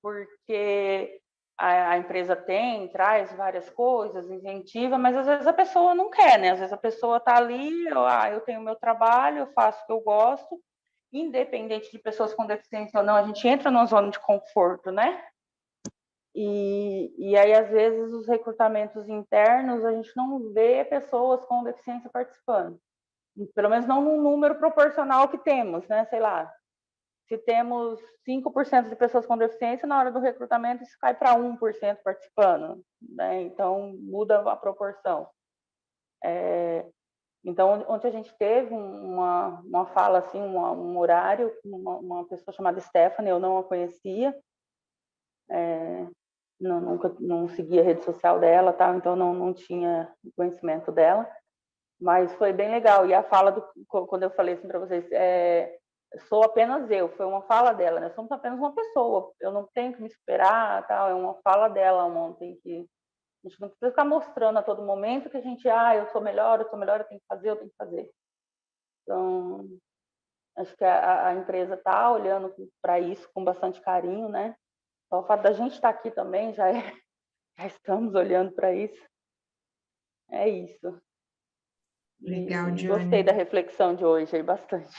Porque a empresa traz várias coisas, incentiva, mas às vezes a pessoa não quer, né? Às vezes a pessoa está ali, eu tenho meu trabalho, eu faço o que eu gosto, independente de pessoas com deficiência ou não, a gente entra numa zona de conforto, né? E aí, às vezes, os recrutamentos internos, a gente não vê pessoas com deficiência participando. Pelo menos não num número proporcional que temos, né? Sei lá, se temos 5% de pessoas com deficiência, na hora do recrutamento isso cai para 1% participando, né? Então, muda a proporção. Então, ontem a gente teve uma fala, assim, um horário, uma pessoa chamada Stephanie, eu não a conhecia, não seguia a rede social dela, tá? Então não tinha conhecimento dela, mas foi bem legal. E a fala, quando eu falei assim para vocês, sou apenas eu, foi uma fala dela, né? Somos apenas uma pessoa, eu não tenho que me esperar, tal, é uma fala dela ontem, que a gente não precisa ficar mostrando a todo momento que a gente, eu sou melhor, eu tenho que fazer, Então, acho que a empresa está olhando para isso com bastante carinho, né? Só o fato da gente estar aqui também já estamos olhando para isso. É isso. Legal, Dione. Gostei da reflexão de hoje aí bastante.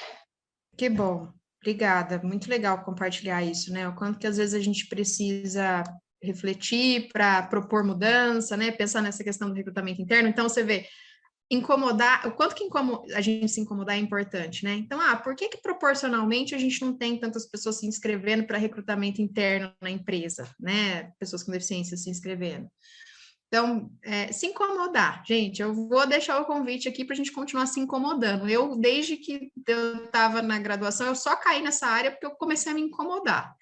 Que bom, obrigada. Muito legal compartilhar isso, né? O quanto que às vezes a gente precisa refletir para propor mudança, né? Pensar nessa questão do recrutamento interno. Então, você vê, incomodar, o quanto que a gente se incomodar é importante, né? Então, por que proporcionalmente a gente não tem tantas pessoas se inscrevendo para recrutamento interno na empresa, né? Pessoas com deficiência se inscrevendo. Então, se incomodar, gente, eu vou deixar o convite aqui para a gente continuar se incomodando. Eu, desde que eu estava na graduação, eu só caí nessa área porque eu comecei a me incomodar.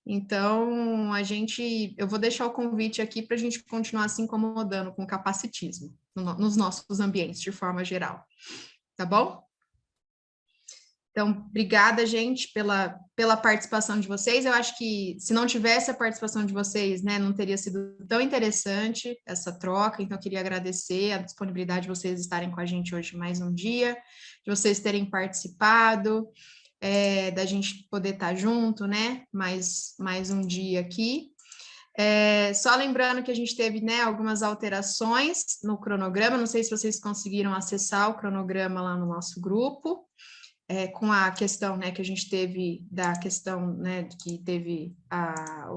Então, eu vou deixar o convite aqui para a gente continuar se incomodando com o capacitismo nos nossos ambientes, de forma geral. Tá bom? Então, obrigada, gente, pela participação de vocês. Eu acho que se não tivesse a participação de vocês, né, não teria sido tão interessante essa troca. Então, eu queria agradecer a disponibilidade de vocês estarem com a gente hoje mais um dia, de vocês terem participado, da gente poder estar junto, né, mais um dia aqui. Só lembrando que a gente teve, né, algumas alterações no cronograma, não sei se vocês conseguiram acessar o cronograma lá no nosso grupo, com a questão, né, que a gente teve da questão, né, que teve a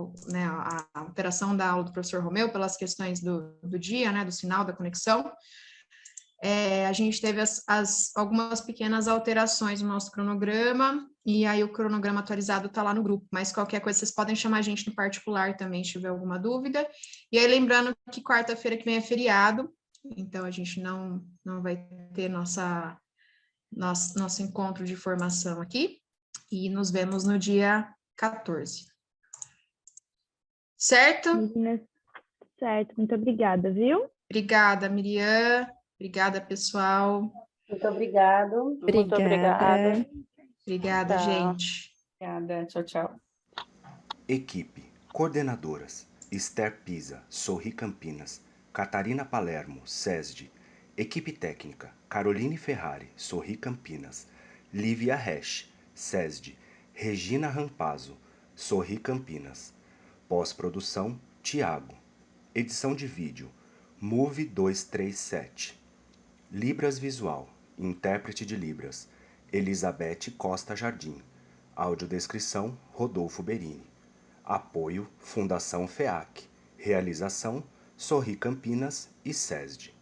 alteração da aula do professor Romeu pelas questões do dia, né, do sinal da conexão. A gente teve algumas pequenas alterações no nosso cronograma, e aí o cronograma atualizado está lá no grupo, mas qualquer coisa vocês podem chamar a gente no particular também, se tiver alguma dúvida. E aí lembrando que quarta-feira que vem é feriado, então a gente não vai ter nosso encontro de formação aqui, e nos vemos no dia 14. Certo? Meninas, certo, muito obrigada, viu? Obrigada, Miriam. Obrigada, pessoal. Muito obrigado. Muito obrigada. Obrigada, Tchau. gente. Obrigada. Tchau, tchau. Equipe. Coordenadoras. Esther Pisa, Sorri Campinas. Catarina Palermo, SESD. Equipe técnica. Caroline Ferrari, Sorri Campinas. Lívia Resch, SESD. Regina Rampazzo, Sorri Campinas. Pós-produção, Tiago. Edição de vídeo, Move 237. Libras Visual, intérprete de Libras, Elizabeth Costa Jardim. Audiodescrição, Rodolfo Berini. Apoio, Fundação FEAC. Realização, Sorri Campinas e SESD.